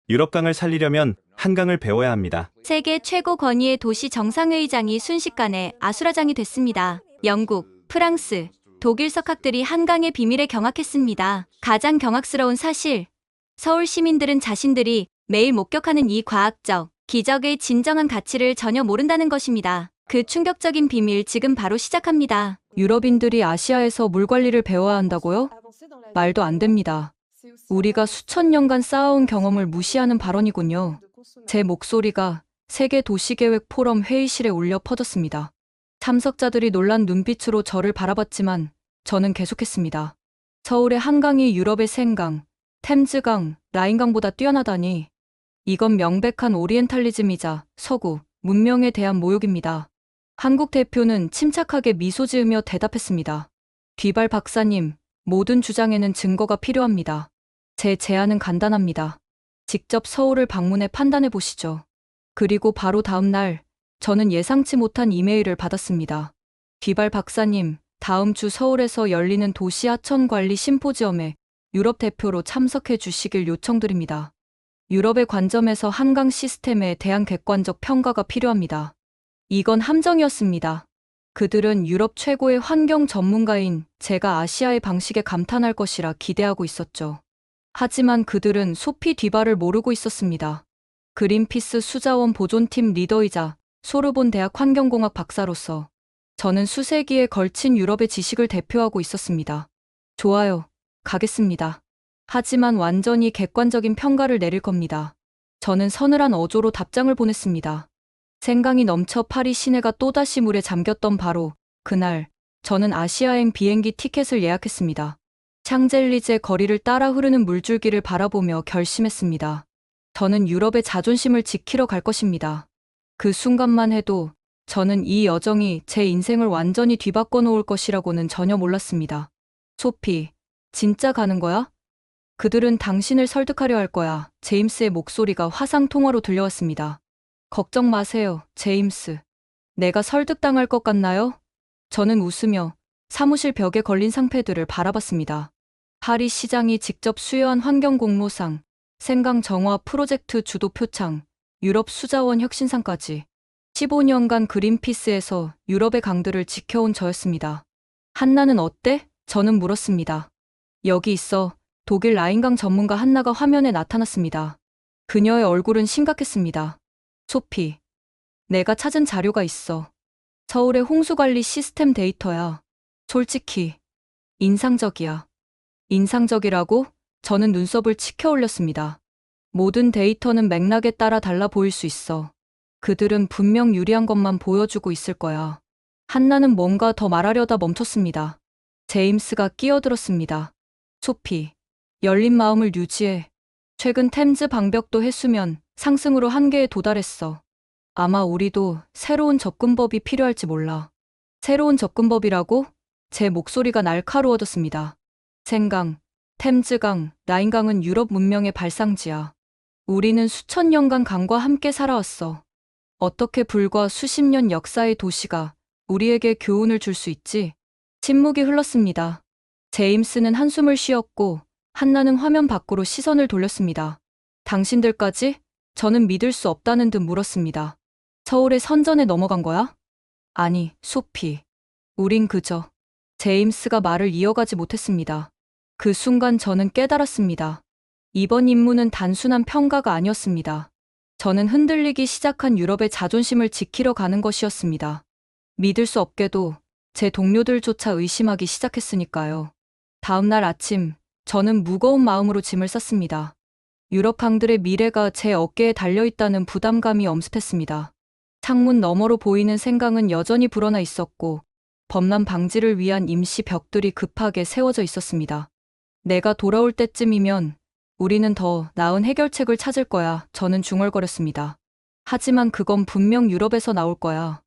유럽강을 살리려면 한강을 배워야 합니다. 세계 최고 권위의 도시 정상회의장이 순식간에 아수라장이 됐습니다. 영국, 프랑스, 독일 석학들이 한강의 비밀에 경악했습니다. 가장 경악스러운 사실, 서울 시민들은 자신들이 매일 목격하는 이 과학적 기적의 진정한 가치를 전혀 모른다는 것입니다. 그 충격적인 비밀 지금 바로 시작합니다. 유럽인들이 아시아에서 물 관리를 배워야 한다고요? 말도 안 됩니다. 우리가 수천 년간 쌓아온 경험을 무시하는 발언이군요. 제 목소리가 세계 도시계획 포럼 회의실에 울려 퍼졌습니다. 참석자들이 놀란 눈빛으로 저를 바라봤지만 저는 계속했습니다. 서울의 한강이 유럽의 센강, 템즈강, 라인강보다 뛰어나다니. 이건 명백한 오리엔탈리즘이자 서구, 문명에 대한 모욕입니다. 한국 대표는 침착하게 미소 지으며 대답했습니다. 뒤발 박사님, 모든 주장에는 증거가 필요합니다. 제 제안은 간단합니다. 직접 서울을 방문해 판단해 보시죠. 그리고 바로 다음 날, 저는 예상치 못한 이메일을 받았습니다. 뒤발 박사님, 다음 주 서울에서 열리는 도시 하천 관리 심포지엄에 유럽 대표로 참석해 주시길 요청드립니다. 유럽의 관점에서 한강 시스템에 대한 객관적 평가가 필요합니다. 이건 함정이었습니다. 그들은 유럽 최고의 환경 전문가인 제가 아시아의 방식에 감탄할 것이라 기대하고 있었죠. 하지만 그들은 소피 뒤발을 모르고 있었습니다. 그린피스 수자원 보존팀 리더이자 소르본 대학 환경공학 박사로서 저는 수세기에 걸친 유럽의 지식을 대표하고 있었습니다. 좋아요. 가겠습니다. 하지만 완전히 객관적인 평가를 내릴 겁니다. 저는 서늘한 어조로 답장을 보냈습니다. 생강이 넘쳐 파리 시내가 또다시 물에 잠겼던 바로 그날, 저는 아시아행 비행기 티켓을 예약했습니다. 샹젤리제 거리를 따라 흐르는 물줄기를 바라보며 결심했습니다. 저는 유럽의 자존심을 지키러 갈 것입니다. 그 순간만 해도 저는 이 여정이 제 인생을 완전히 뒤바꿔 놓을 것이라고는 전혀 몰랐습니다. 소피, 진짜 가는 거야? 그들은 당신을 설득하려 할 거야. 제임스의 목소리가 화상 통화로 들려왔습니다. 걱정 마세요, 제임스. 내가 설득당할 것 같나요? 저는 웃으며 사무실 벽에 걸린 상패들을 바라봤습니다. 파리 시장이 직접 수여한 환경 공로상, 생강 정화 프로젝트 주도 표창, 유럽 수자원 혁신상까지 15년간 그린피스에서 유럽의 강들을 지켜온 저였습니다. 한나는 어때? 저는 물었습니다. 여기 있어. 독일 라인강 전문가 한나가 화면에 나타났습니다. 그녀의 얼굴은 심각했습니다. 소피, 내가 찾은 자료가 있어. 서울의 홍수관리 시스템 데이터야. 솔직히 인상적이야. 인상적이라고? 저는 눈썹을 치켜 올렸습니다. 모든 데이터는 맥락에 따라 달라 보일 수 있어. 그들은 분명 유리한 것만 보여주고 있을 거야. 한나는 뭔가 더 말하려다 멈췄습니다. 제임스가 끼어들었습니다. 소피, 열린 마음을 유지해. 최근 템즈 방벽도 해수면 상승으로 한계에 도달했어. 아마 우리도 새로운 접근법이 필요할지 몰라. 새로운 접근법이라고? 제 목소리가 날카로워졌습니다. 생강, 템즈강, 라인강은 유럽 문명의 발상지야. 우리는 수천 년간 강과 함께 살아왔어. 어떻게 불과 수십 년 역사의 도시가 우리에게 교훈을 줄 수 있지? 침묵이 흘렀습니다. 제임스는 한숨을 쉬었고 한나는 화면 밖으로 시선을 돌렸습니다. 당신들까지? 저는 믿을 수 없다는 듯 물었습니다. 서울의 선전에 넘어간 거야? 아니, 소피. 우린 그저. 제임스가 말을 이어가지 못했습니다. 그 순간 저는 깨달았습니다. 이번 임무는 단순한 평가가 아니었습니다. 저는 흔들리기 시작한 유럽의 자존심을 지키러 가는 것이었습니다. 믿을 수 없게도 제 동료들조차 의심하기 시작했으니까요. 다음 날 아침, 저는 무거운 마음으로 짐을 쌌습니다. 유럽 강들의 미래가 제 어깨에 달려있다는 부담감이 엄습했습니다. 창문 너머로 보이는 생강은 여전히 불어나 있었고 범람 방지를 위한 임시 벽들이 급하게 세워져 있었습니다. 내가 돌아올 때쯤이면 우리는 더 나은 해결책을 찾을 거야. 저는 중얼거렸습니다. 하지만 그건 분명 유럽에서 나올 거야.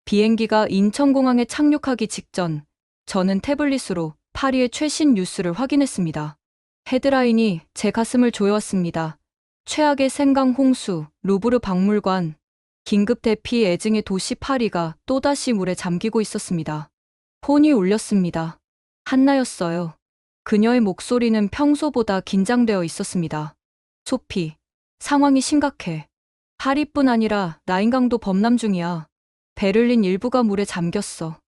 비행기가 인천공항에 착륙하기 직전 저는 태블릿으로 파리의 최신 뉴스를 확인했습니다. 헤드라인이 제 가슴을 조여왔습니다. 최악의 생강 홍수, 루브르 박물관, 긴급 대피 애증의 도시 파리가 또다시 물에 잠기고 있었습니다. 폰이 울렸습니다. 한나였어요. 그녀의 목소리는 평소보다 긴장되어 있었습니다. 소피, 상황이 심각해. 파리뿐 아니라 라인강도 범람 중이야. 베를린 일부가 물에 잠겼어.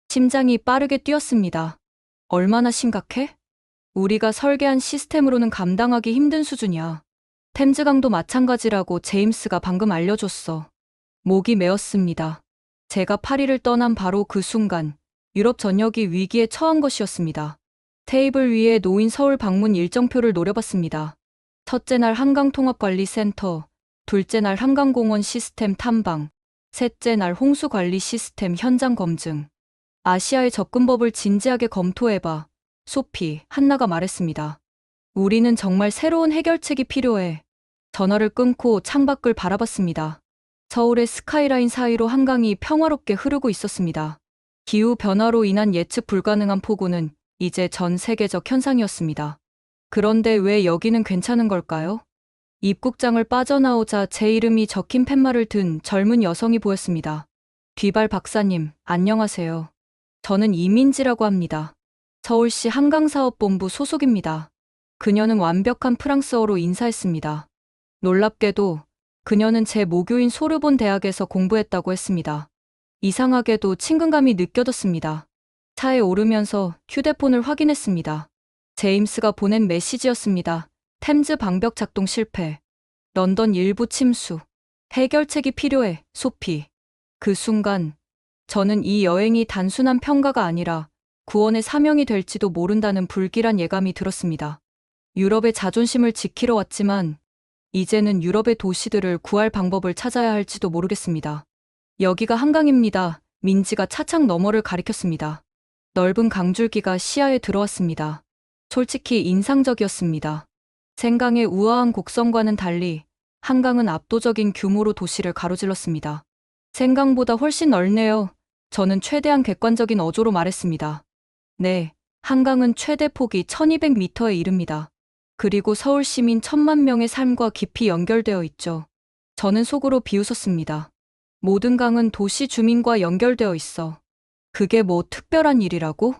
심장이 빠르게 뛰었습니다. 얼마나 심각해? 우리가 설계한 시스템으로는 감당하기 힘든 수준이야. 템즈강도 마찬가지라고 제임스가 방금 알려줬어. 목이 메었습니다. 제가 파리를 떠난 바로 그 순간 유럽 전역이 위기에 처한 것이었습니다. 테이블 위에 놓인 서울 방문 일정표를 노려봤습니다. 첫째 날 한강통합관리센터, 둘째 날 한강공원 시스템 탐방, 셋째 날 홍수관리 시스템 현장 검증. 아시아의 접근법을 진지하게 검토해봐. 소피, 한나가 말했습니다. 우리는 정말 새로운 해결책이 필요해. 전화를 끊고 창밖을 바라봤습니다. 서울의 스카이라인 사이로 한강이 평화롭게 흐르고 있었습니다. 기후 변화로 인한 예측 불가능한 폭우는 이제 전 세계적 현상이었습니다. 그런데 왜 여기는 괜찮은 걸까요? 입국장을 빠져나오자 제 이름이 적힌 팻말을 든 젊은 여성이 보였습니다. 귀발 박사님, 안녕하세요. 저는 이민지라고 합니다. 서울시 한강사업본부 소속입니다. 그녀는 완벽한 프랑스어로 인사했습니다. 놀랍게도 그녀는 제 모교인 소르본 대학에서 공부했다고 했습니다. 이상하게도 친근감이 느껴졌습니다. 차에 오르면서 휴대폰을 확인했습니다. 제임스가 보낸 메시지였습니다. 템즈 방벽 작동 실패. 런던 일부 침수. 해결책이 필요해, 소피. 그 순간 저는 이 여행이 단순한 평가가 아니라 구원의 사명이 될지도 모른다는 불길한 예감이 들었습니다. 유럽의 자존심을 지키러 왔지만 이제는 유럽의 도시들을 구할 방법을 찾아야 할지도 모르겠습니다. 여기가 한강입니다. 민지가 차창 너머를 가리켰습니다. 넓은 강줄기가 시야에 들어왔습니다. 솔직히 인상적이었습니다. 생강의 우아한 곡선과는 달리 한강은 압도적인 규모로 도시를 가로질렀습니다. 생강보다 훨씬 넓네요. 저는 최대한 객관적인 어조로 말했습니다. 네, 한강은 최대 폭이 1200m에 이릅니다. 그리고 서울 시민 1000만 명의 삶과 깊이 연결되어 있죠. 저는 속으로 비웃었습니다. 모든 강은 도시 주민과 연결되어 있어. 그게 뭐 특별한 일이라고?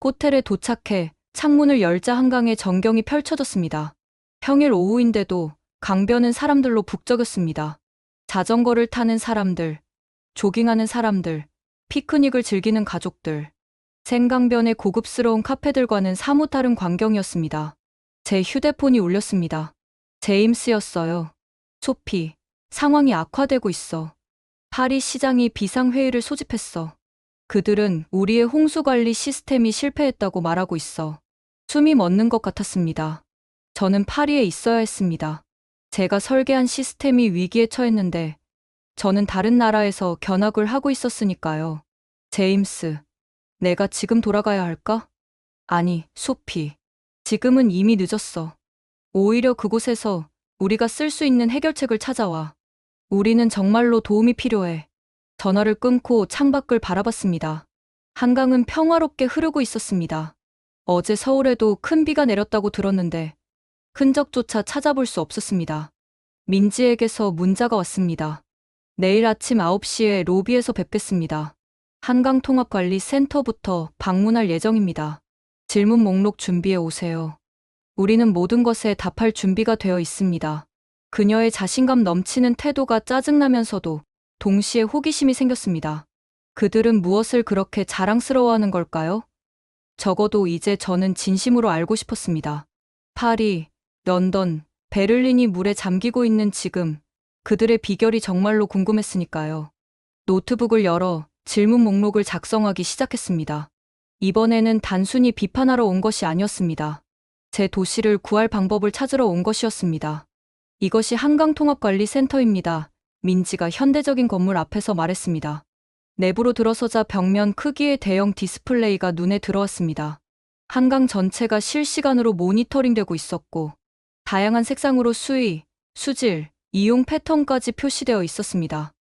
호텔에 도착해 창문을 열자 한강의 전경이 펼쳐졌습니다. 평일 오후인데도 강변은 사람들로 북적였습니다. 자전거를 타는 사람들, 조깅하는 사람들, 피크닉을 즐기는 가족들. 생강변의 고급스러운 카페들과는 사뭇 다른 광경이었습니다. 제 휴대폰이 울렸습니다. 제임스였어요. 소피, 상황이 악화되고 있어. 파리 시장이 비상회의를 소집했어. 그들은 우리의 홍수관리 시스템이 실패했다고 말하고 있어. 숨이 멎는 것 같았습니다. 저는 파리에 있어야 했습니다. 제가 설계한 시스템이 위기에 처했는데 저는 다른 나라에서 견학을 하고 있었으니까요. 제임스, 내가 지금 돌아가야 할까? 아니, 소피. 지금은 이미 늦었어. 오히려 그곳에서 우리가 쓸 수 있는 해결책을 찾아와. 우리는 정말로 도움이 필요해. 전화를 끊고 창밖을 바라봤습니다. 한강은 평화롭게 흐르고 있었습니다. 어제 서울에도 큰 비가 내렸다고 들었는데 흔적조차 찾아볼 수 없었습니다. 민지에게서 문자가 왔습니다. 내일 아침 9시에 로비에서 뵙겠습니다. 한강통합관리센터부터 방문할 예정입니다. 질문 목록 준비해 오세요. 우리는 모든 것에 답할 준비가 되어 있습니다. 그녀의 자신감 넘치는 태도가 짜증나면서도 동시에 호기심이 생겼습니다. 그들은 무엇을 그렇게 자랑스러워하는 걸까요? 적어도 이제 저는 진심으로 알고 싶었습니다. 파리, 런던, 베를린이 물에 잠기고 있는 지금 그들의 비결이 정말로 궁금했으니까요. 노트북을 열어 질문 목록을 작성하기 시작했습니다. 이번에는 단순히 비판하러 온 것이 아니었습니다. 제 도시를 구할 방법을 찾으러 온 것이었습니다. 이것이 한강통합관리센터입니다. 민지가 현대적인 건물 앞에서 말했습니다. 내부로 들어서자 벽면 크기의 대형 디스플레이가 눈에 들어왔습니다. 한강 전체가 실시간으로 모니터링되고 있었고 다양한 색상으로 수위, 수질, 이용 패턴까지 표시되어 있었습니다.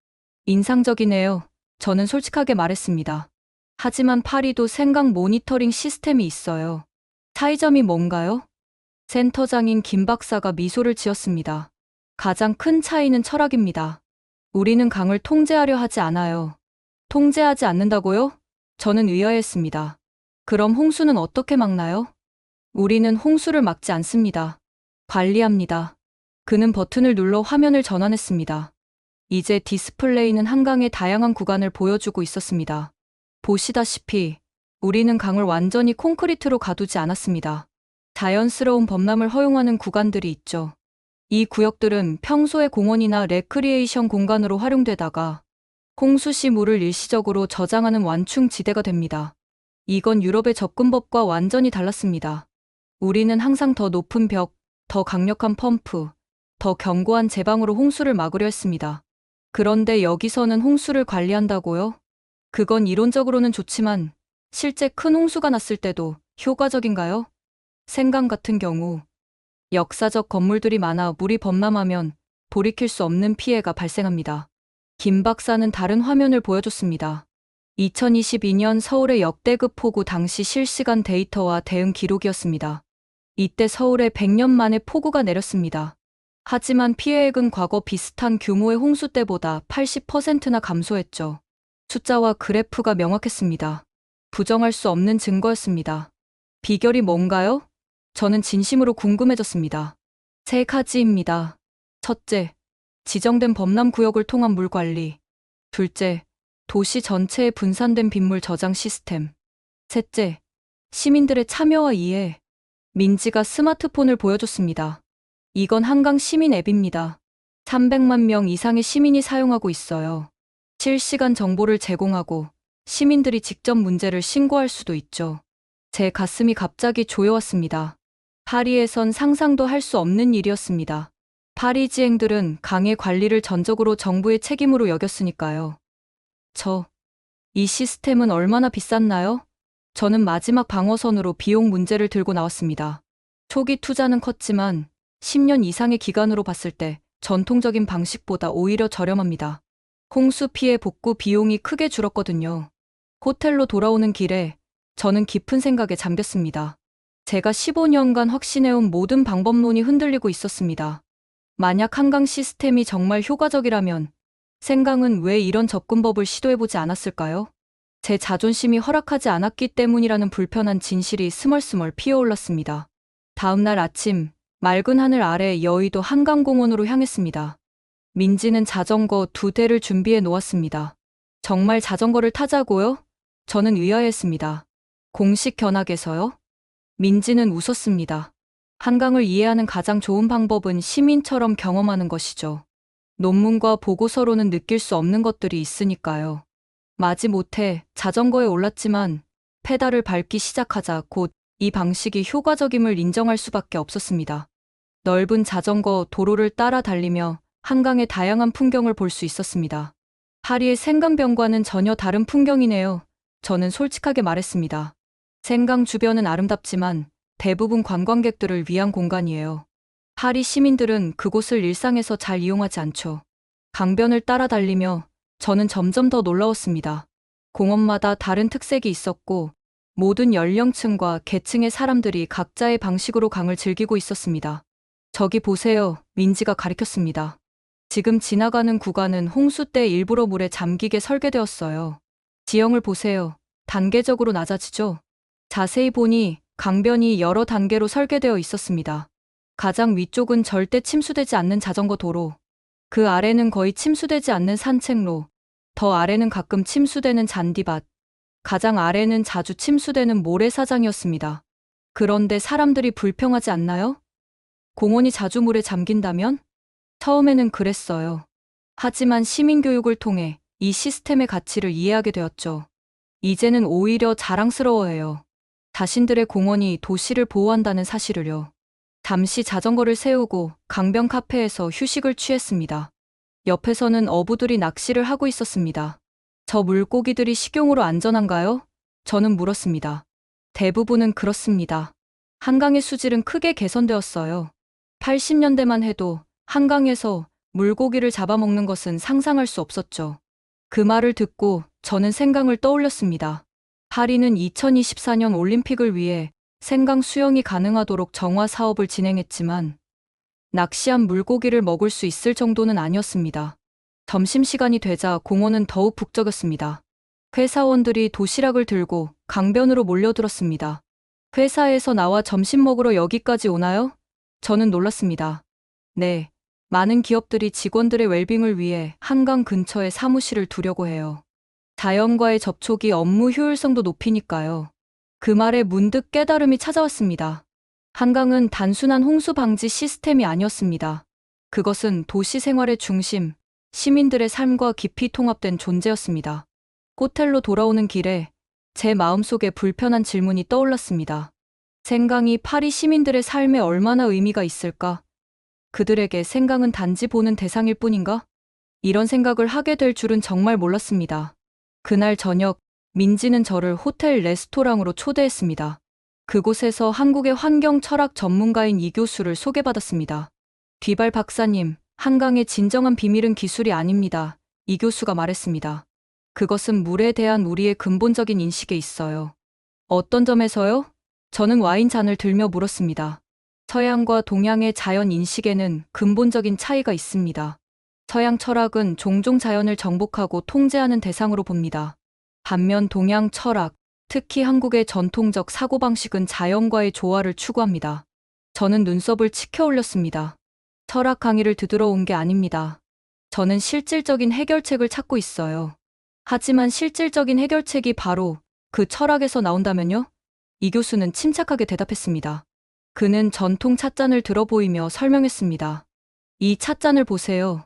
인상적이네요. 저는 솔직하게 말했습니다. 하지만 파리도 생강 모니터링 시스템이 있어요. 차이점이 뭔가요? 센터장인 김 박사가 미소를 지었습니다. 가장 큰 차이는 철학입니다. 우리는 강을 통제하려 하지 않아요. 통제하지 않는다고요? 저는 의아했습니다. 그럼 홍수는 어떻게 막나요? 우리는 홍수를 막지 않습니다. 관리합니다. 그는 버튼을 눌러 화면을 전환했습니다. 이제 디스플레이는 한강의 다양한 구간을 보여주고 있었습니다. 보시다시피 우리는 강을 완전히 콘크리트로 가두지 않았습니다. 자연스러운 범람을 허용하는 구간들이 있죠. 이 구역들은 평소에 공원이나 레크리에이션 공간으로 활용되다가 홍수 시 물을 일시적으로 저장하는 완충 지대가 됩니다. 이건 유럽의 접근법과 완전히 달랐습니다. 우리는 항상 더 높은 벽, 더 강력한 펌프, 더 견고한 제방으로 홍수를 막으려 했습니다. 그런데 여기서는 홍수를 관리한다고요? 그건 이론적으로는 좋지만 실제 큰 홍수가 났을 때도 효과적인가요? 생강 같은 경우 역사적 건물들이 많아 물이 범람하면 돌이킬 수 없는 피해가 발생합니다. 김 박사는 다른 화면을 보여줬습니다. 2022년 서울의 역대급 폭우 당시 실시간 데이터와 대응 기록이었습니다. 이때 서울에 100년 만에 폭우가 내렸습니다. 하지만 피해액은 과거 비슷한 규모의 홍수 때보다 80%나 감소했죠. 숫자와 그래프가 명확했습니다. 부정할 수 없는 증거였습니다. 비결이 뭔가요? 저는 진심으로 궁금해졌습니다. 세 가지입니다. 첫째, 지정된 범람 구역을 통한 물 관리. 둘째, 도시 전체에 분산된 빗물 저장 시스템. 셋째, 시민들의 참여와 이해. 민지가 스마트폰을 보여줬습니다. 이건 한강 시민 앱입니다. 300만 명 이상의 시민이 사용하고 있어요. 실시간 정보를 제공하고 시민들이 직접 문제를 신고할 수도 있죠. 제 가슴이 갑자기 조여왔습니다. 파리에선 상상도 할 수 없는 일이었습니다. 파리지행들은 강의 관리를 전적으로 정부의 책임으로 여겼으니까요. 이 시스템은 얼마나 비쌌나요? 저는 마지막 방어선으로 비용 문제를 들고 나왔습니다. 초기 투자는 컸지만 10년 이상의 기간으로 봤을 때 전통적인 방식보다 오히려 저렴합니다. 홍수 피해 복구 비용이 크게 줄었거든요. 호텔로 돌아오는 길에 저는 깊은 생각에 잠겼습니다. 제가 15년간 확신해온 모든 방법론이 흔들리고 있었습니다. 만약 한강 시스템이 정말 효과적이라면 생강은 왜 이런 접근법을 시도해보지 않았을까요? 제 자존심이 허락하지 않았기 때문이라는 불편한 진실이 스멀스멀 피어올랐습니다. 다음 날 아침, 맑은 하늘 아래 여의도 한강공원으로 향했습니다. 민지는 자전거 2대를 준비해 놓았습니다. 정말 자전거를 타자고요? 저는 의아했습니다. 공식 견학에서요? 민지는 웃었습니다. 한강을 이해하는 가장 좋은 방법은 시민처럼 경험하는 것이죠. 논문과 보고서로는 느낄 수 없는 것들이 있으니까요. 마지못해 자전거에 올랐지만 페달을 밟기 시작하자 곧 이 방식이 효과적임을 인정할 수밖에 없었습니다. 넓은 자전거 도로를 따라 달리며 한강의 다양한 풍경을 볼 수 있었습니다. 파리의 생강변과는 전혀 다른 풍경이네요. 저는 솔직하게 말했습니다. 생강 주변은 아름답지만 대부분 관광객들을 위한 공간이에요. 파리 시민들은 그곳을 일상에서 잘 이용하지 않죠. 강변을 따라 달리며 저는 점점 더 놀라웠습니다. 공원마다 다른 특색이 있었고 모든 연령층과 계층의 사람들이 각자의 방식으로 강을 즐기고 있었습니다. 저기 보세요. 민지가 가리켰습니다. 지금 지나가는 구간은 홍수 때 일부러 물에 잠기게 설계되었어요. 지형을 보세요. 단계적으로 낮아지죠? 자세히 보니 강변이 여러 단계로 설계되어 있었습니다. 가장 위쪽은 절대 침수되지 않는 자전거 도로, 그 아래는 거의 침수되지 않는 산책로, 더 아래는 가끔 침수되는 잔디밭, 가장 아래는 자주 침수되는 모래사장이었습니다. 그런데 사람들이 불평하지 않나요? 공원이 자주 물에 잠긴다면? 처음에는 그랬어요. 하지만 시민교육을 통해 이 시스템의 가치를 이해하게 되었죠. 이제는 오히려 자랑스러워해요. 자신들의 공원이 도시를 보호한다는 사실을요. 잠시 자전거를 세우고 강변 카페에서 휴식을 취했습니다. 옆에서는 어부들이 낚시를 하고 있었습니다. 저 물고기들이 식용으로 안전한가요? 저는 물었습니다. 대부분은 그렇습니다. 한강의 수질은 크게 개선되었어요. 80년대만 해도 한강에서 물고기를 잡아먹는 것은 상상할 수 없었죠. 그 말을 듣고 저는 생강을 떠올렸습니다. 파리는 2024년 올림픽을 위해 생강 수영이 가능하도록 정화 사업을 진행했지만 낚시한 물고기를 먹을 수 있을 정도는 아니었습니다. 점심시간이 되자 공원은 더욱 북적였습니다. 회사원들이 도시락을 들고 강변으로 몰려들었습니다. 회사에서 나와 점심 먹으러 여기까지 오나요? 저는 놀랐습니다. 네, 많은 기업들이 직원들의 웰빙을 위해 한강 근처에 사무실을 두려고 해요. 자연과의 접촉이 업무 효율성도 높이니까요. 그 말에 문득 깨달음이 찾아왔습니다. 한강은 단순한 홍수 방지 시스템이 아니었습니다. 그것은 도시 생활의 중심, 시민들의 삶과 깊이 통합된 존재였습니다. 호텔로 돌아오는 길에 제 마음속에 불편한 질문이 떠올랐습니다. 생강이 파리 시민들의 삶에 얼마나 의미가 있을까? 그들에게 생강은 단지 보는 대상일 뿐인가? 이런 생각을 하게 될 줄은 정말 몰랐습니다. 그날 저녁, 민지는 저를 호텔 레스토랑으로 초대했습니다. 그곳에서 한국의 환경 철학 전문가인 이 교수를 소개받았습니다. 뒤발 박사님, 한강의 진정한 비밀은 기술이 아닙니다. 이 교수가 말했습니다. 그것은 물에 대한 우리의 근본적인 인식에 있어요. 어떤 점에서요? 저는 와인잔을 들며 물었습니다. 서양과 동양의 자연 인식에는 근본적인 차이가 있습니다. 서양 철학은 종종 자연을 정복하고 통제하는 대상으로 봅니다. 반면 동양 철학, 특히 한국의 전통적 사고방식은 자연과의 조화를 추구합니다. 저는 눈썹을 치켜 올렸습니다. 철학 강의를 듣으러 온 게 아닙니다. 저는 실질적인 해결책을 찾고 있어요. 하지만 실질적인 해결책이 바로 그 철학에서 나온다면요? 이 교수는 침착하게 대답했습니다. 그는 전통 찻잔을 들어 보이며 설명했습니다. 이 찻잔을 보세요.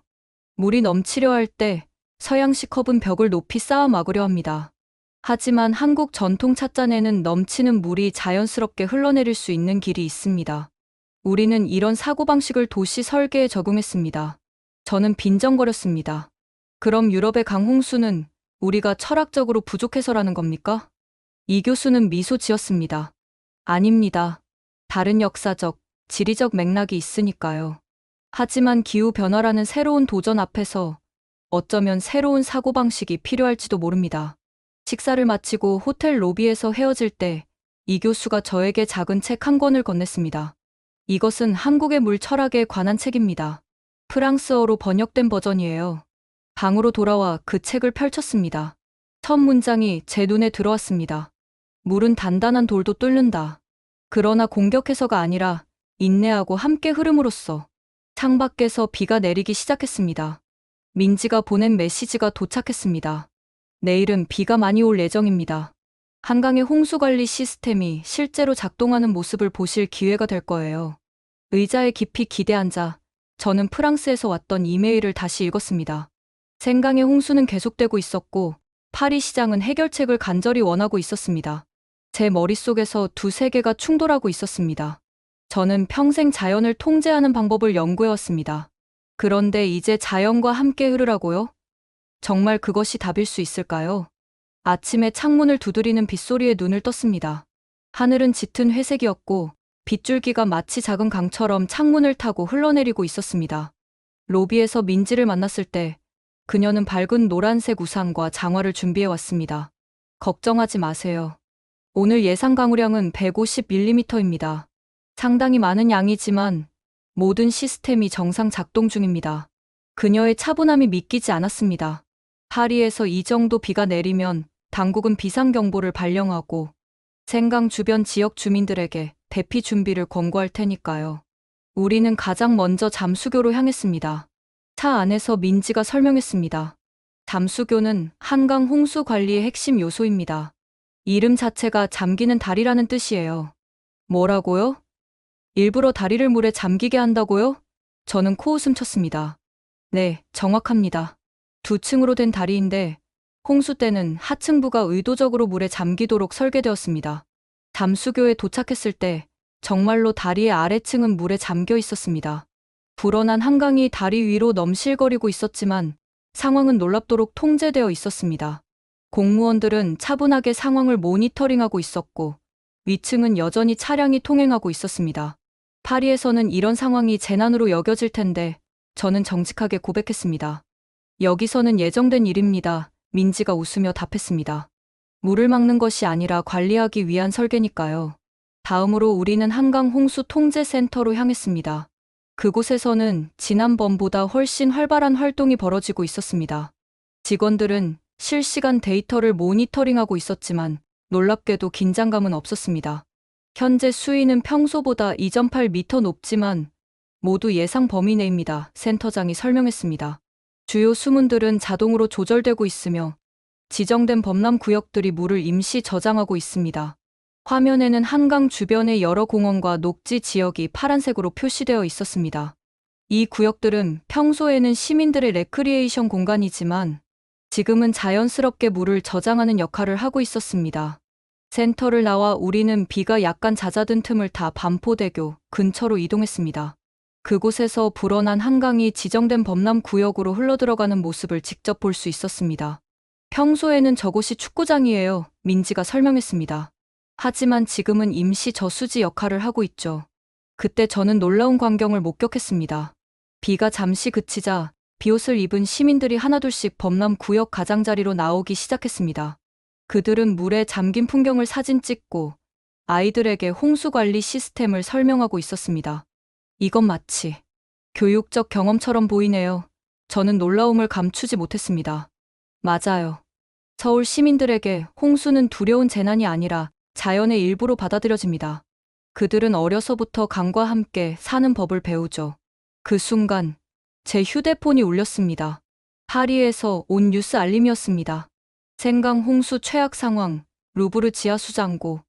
물이 넘치려 할 때 서양식 컵은 벽을 높이 쌓아 막으려 합니다. 하지만 한국 전통 찻잔에는 넘치는 물이 자연스럽게 흘러내릴 수 있는 길이 있습니다. 우리는 이런 사고방식을 도시 설계에 적용했습니다. 저는 빈정거렸습니다. 그럼 유럽의 강홍수는 우리가 철학적으로 부족해서라는 겁니까? 이 교수는 미소 지었습니다. 아닙니다. 다른 역사적, 지리적 맥락이 있으니까요. 하지만 기후변화라는 새로운 도전 앞에서 어쩌면 새로운 사고방식이 필요할지도 모릅니다. 식사를 마치고 호텔 로비에서 헤어질 때 이 교수가 저에게 작은 책 한 권을 건넸습니다. 이것은 한국의 물 철학에 관한 책입니다. 프랑스어로 번역된 버전이에요. 방으로 돌아와 그 책을 펼쳤습니다. 첫 문장이 제 눈에 들어왔습니다. 물은 단단한 돌도 뚫는다. 그러나 공격해서가 아니라 인내하고 함께 흐름으로써. 창밖에서 비가 내리기 시작했습니다. 민지가 보낸 메시지가 도착했습니다. 내일은 비가 많이 올 예정입니다. 한강의 홍수관리 시스템이 실제로 작동하는 모습을 보실 기회가 될 거예요. 의자에 깊이 기대 앉아 저는 프랑스에서 왔던 이메일을 다시 읽었습니다. 생강의 홍수는 계속되고 있었고 파리 시장은 해결책을 간절히 원하고 있었습니다. 제 머릿속에서 두 세계가 충돌하고 있었습니다. 저는 평생 자연을 통제하는 방법을 연구해왔습니다. 그런데 이제 자연과 함께 흐르라고요? 정말 그것이 답일 수 있을까요? 아침에 창문을 두드리는 빗소리에 눈을 떴습니다. 하늘은 짙은 회색이었고 빗줄기가 마치 작은 강처럼 창문을 타고 흘러내리고 있었습니다. 로비에서 민지를 만났을 때 그녀는 밝은 노란색 우산과 장화를 준비해왔습니다. 걱정하지 마세요. 오늘 예상 강우량은 150mm입니다. 상당히 많은 양이지만 모든 시스템이 정상 작동 중입니다. 그녀의 차분함이 믿기지 않았습니다. 파리에서 이 정도 비가 내리면 당국은 비상경보를 발령하고 생강 주변 지역 주민들에게 대피 준비를 권고할 테니까요. 우리는 가장 먼저 잠수교로 향했습니다. 차 안에서 민지가 설명했습니다. 잠수교는 한강 홍수 관리의 핵심 요소입니다. 이름 자체가 잠기는 다리라는 뜻이에요. 뭐라고요? 일부러 다리를 물에 잠기게 한다고요? 저는 코웃음 쳤습니다. 네, 정확합니다. 두 층으로 된 다리인데 홍수 때는 하층부가 의도적으로 물에 잠기도록 설계되었습니다. 잠수교에 도착했을 때 정말로 다리의 아래층은 물에 잠겨 있었습니다. 불어난 한강이 다리 위로 넘실거리고 있었지만 상황은 놀랍도록 통제되어 있었습니다. 공무원들은 차분하게 상황을 모니터링하고 있었고 위층은 여전히 차량이 통행하고 있었습니다. 파리에서는 이런 상황이 재난으로 여겨질 텐데 저는 정직하게 고백했습니다. 여기서는 예정된 일입니다. 민지가 웃으며 답했습니다. 물을 막는 것이 아니라 관리하기 위한 설계니까요. 다음으로 우리는 한강 홍수 통제센터로 향했습니다. 그곳에서는 지난번보다 훨씬 활발한 활동이 벌어지고 있었습니다. 직원들은 실시간 데이터를 모니터링하고 있었지만 놀랍게도 긴장감은 없었습니다. 현재 수위는 평소보다 2.8m 높지만 모두 예상 범위 내입니다. 센터장이 설명했습니다. 주요 수문들은 자동으로 조절되고 있으며 지정된 범람 구역들이 물을 임시 저장하고 있습니다. 화면에는 한강 주변의 여러 공원과 녹지 지역이 파란색으로 표시되어 있었습니다. 이 구역들은 평소에는 시민들의 레크리에이션 공간이지만 지금은 자연스럽게 물을 저장하는 역할을 하고 있었습니다. 센터를 나와 우리는 비가 약간 잦아든 틈을 타 반포대교 근처로 이동했습니다. 그곳에서 불어난 한강이 지정된 범람 구역으로 흘러들어가는 모습을 직접 볼 수 있었습니다. 평소에는 저곳이 축구장이에요. 민지가 설명했습니다. 하지만 지금은 임시 저수지 역할을 하고 있죠. 그때 저는 놀라운 광경을 목격했습니다. 비가 잠시 그치자 비옷을 입은 시민들이 하나둘씩 범람 구역 가장자리로 나오기 시작했습니다. 그들은 물에 잠긴 풍경을 사진 찍고 아이들에게 홍수 관리 시스템을 설명하고 있었습니다. 이건 마치 교육적 경험처럼 보이네요. 저는 놀라움을 감추지 못했습니다. 맞아요. 서울 시민들에게 홍수는 두려운 재난이 아니라 자연의 일부로 받아들여집니다. 그들은 어려서부터 강과 함께 사는 법을 배우죠. 그 순간 제 휴대폰이 울렸습니다. 파리에서 온 뉴스 알림이었습니다. 생강 홍수 최악 상황, 루브르 지하 수장고,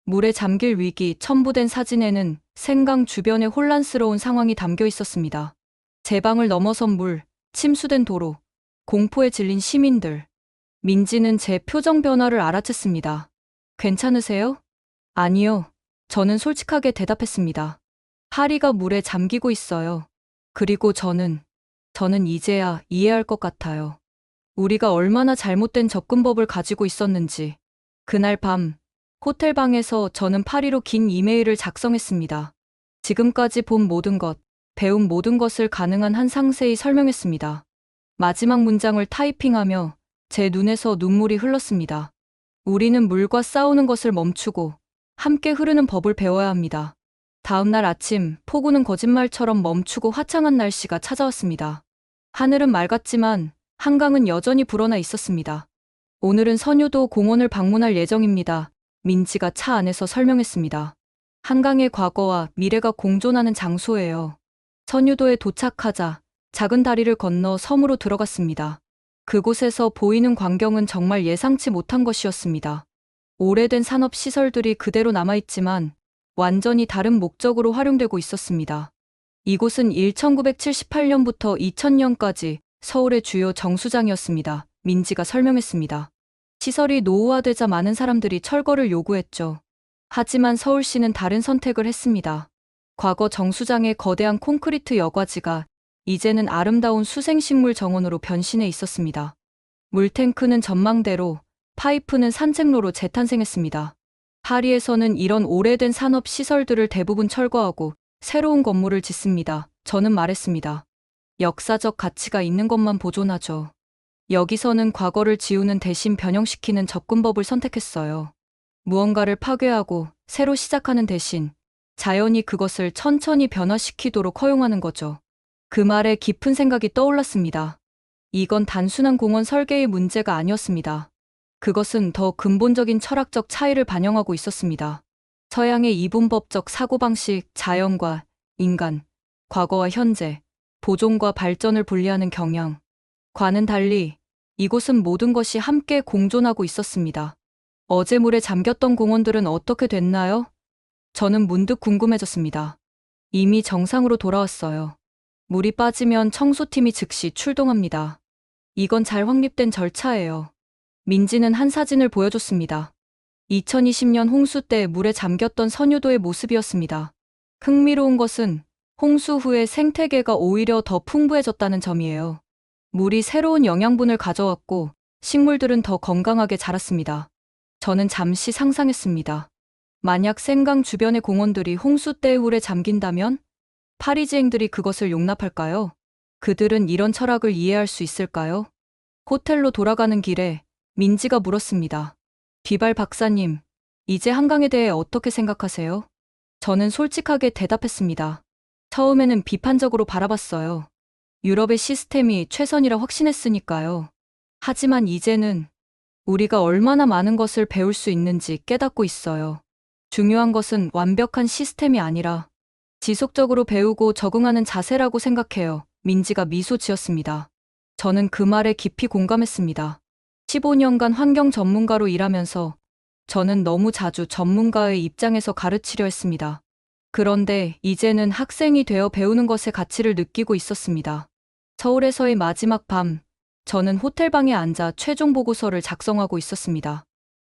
물에 잠길 위기 첨부된 사진에는 생강 주변의 혼란스러운 상황이 담겨 있었습니다. 제 방을 넘어선 물, 침수된 도로, 공포에 질린 시민들. 민지는 제 표정 변화를 알아챘습니다. 괜찮으세요? 아니요. 저는 솔직하게 대답했습니다. 파리가 물에 잠기고 있어요. 그리고 저는 이제야 이해할 것 같아요. 우리가 얼마나 잘못된 접근법을 가지고 있었는지. 그날 밤, 호텔 방에서 저는 파리로 긴 이메일을 작성했습니다. 지금까지 본 모든 것, 배운 모든 것을 가능한 한 상세히 설명했습니다. 마지막 문장을 타이핑하며 제 눈에서 눈물이 흘렀습니다. 우리는 물과 싸우는 것을 멈추고 함께 흐르는 법을 배워야 합니다. 다음 날 아침, 폭우는 거짓말처럼 멈추고 화창한 날씨가 찾아왔습니다. 하늘은 맑았지만 한강은 여전히 불어나 있었습니다. 오늘은 선유도 공원을 방문할 예정입니다. 민지가 차 안에서 설명했습니다. 한강의 과거와 미래가 공존하는 장소예요. 선유도에 도착하자 작은 다리를 건너 섬으로 들어갔습니다. 그곳에서 보이는 광경은 정말 예상치 못한 것이었습니다. 오래된 산업시설들이 그대로 남아있지만 완전히 다른 목적으로 활용되고 있었습니다. 이곳은 1978년부터 2000년까지 서울의 주요 정수장이었습니다. 민지가 설명했습니다. 시설이 노후화되자 많은 사람들이 철거를 요구했죠. 하지만 서울시는 다른 선택을 했습니다. 과거 정수장의 거대한 콘크리트 여과지가 이제는 아름다운 수생식물 정원으로 변신해 있었습니다. 물탱크는 전망대로, 파이프는 산책로로 재탄생했습니다. 파리에서는 이런 오래된 산업 시설들을 대부분 철거하고 새로운 건물을 짓습니다. 저는 말했습니다. 역사적 가치가 있는 것만 보존하죠. 여기서는 과거를 지우는 대신 변형시키는 접근법을 선택했어요. 무언가를 파괴하고 새로 시작하는 대신 자연이 그것을 천천히 변화시키도록 허용하는 거죠. 그 말에 깊은 생각이 떠올랐습니다. 이건 단순한 공원 설계의 문제가 아니었습니다. 그것은 더 근본적인 철학적 차이를 반영하고 있었습니다. 서양의 이분법적 사고방식, 자연과 인간, 과거와 현재, 보존과 발전을 분리하는 경향. 과는 달리 이곳은 모든 것이 함께 공존하고 있었습니다. 어제 물에 잠겼던 공원들은 어떻게 됐나요? 저는 문득 궁금해졌습니다. 이미 정상으로 돌아왔어요. 물이 빠지면 청소팀이 즉시 출동합니다. 이건 잘 확립된 절차예요. 민지는 한 사진을 보여줬습니다. 2020년 홍수 때 물에 잠겼던 선유도의 모습이었습니다. 흥미로운 것은 홍수 후에 생태계가 오히려 더 풍부해졌다는 점이에요. 물이 새로운 영양분을 가져왔고 식물들은 더 건강하게 자랐습니다. 저는 잠시 상상했습니다. 만약 생강 주변의 공원들이 홍수 때의 물에 잠긴다면 파리지앵들이 그것을 용납할까요? 그들은 이런 철학을 이해할 수 있을까요? 호텔로 돌아가는 길에 민지가 물었습니다. 뒤발 박사님, 이제 한강에 대해 어떻게 생각하세요? 저는 솔직하게 대답했습니다. 처음에는 비판적으로 바라봤어요. 유럽의 시스템이 최선이라 확신했으니까요. 하지만 이제는 우리가 얼마나 많은 것을 배울 수 있는지 깨닫고 있어요. 중요한 것은 완벽한 시스템이 아니라 지속적으로 배우고 적응하는 자세라고 생각해요. 민지가 미소 지었습니다. 저는 그 말에 깊이 공감했습니다. 15년간 환경 전문가로 일하면서 저는 너무 자주 전문가의 입장에서 가르치려 했습니다. 그런데 이제는 학생이 되어 배우는 것의 가치를 느끼고 있었습니다. 서울에서의 마지막 밤, 저는 호텔방에 앉아 최종 보고서를 작성하고 있었습니다.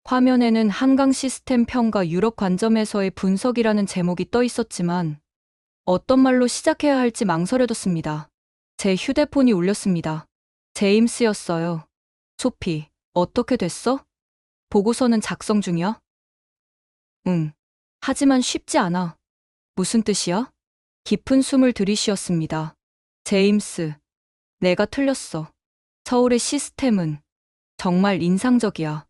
화면에는 한강 시스템 평가 유럽 관점에서의 분석이라는 제목이 떠 있었지만 어떤 말로 시작해야 할지 망설여졌습니다. 제 휴대폰이 울렸습니다. 제임스였어요. 소피, 어떻게 됐어? 보고서는 작성 중이야? 응. 하지만 쉽지 않아. 무슨 뜻이야? 깊은 숨을 들이쉬었습니다. 제임스, 내가 틀렸어. 서울의 시스템은 정말 인상적이야.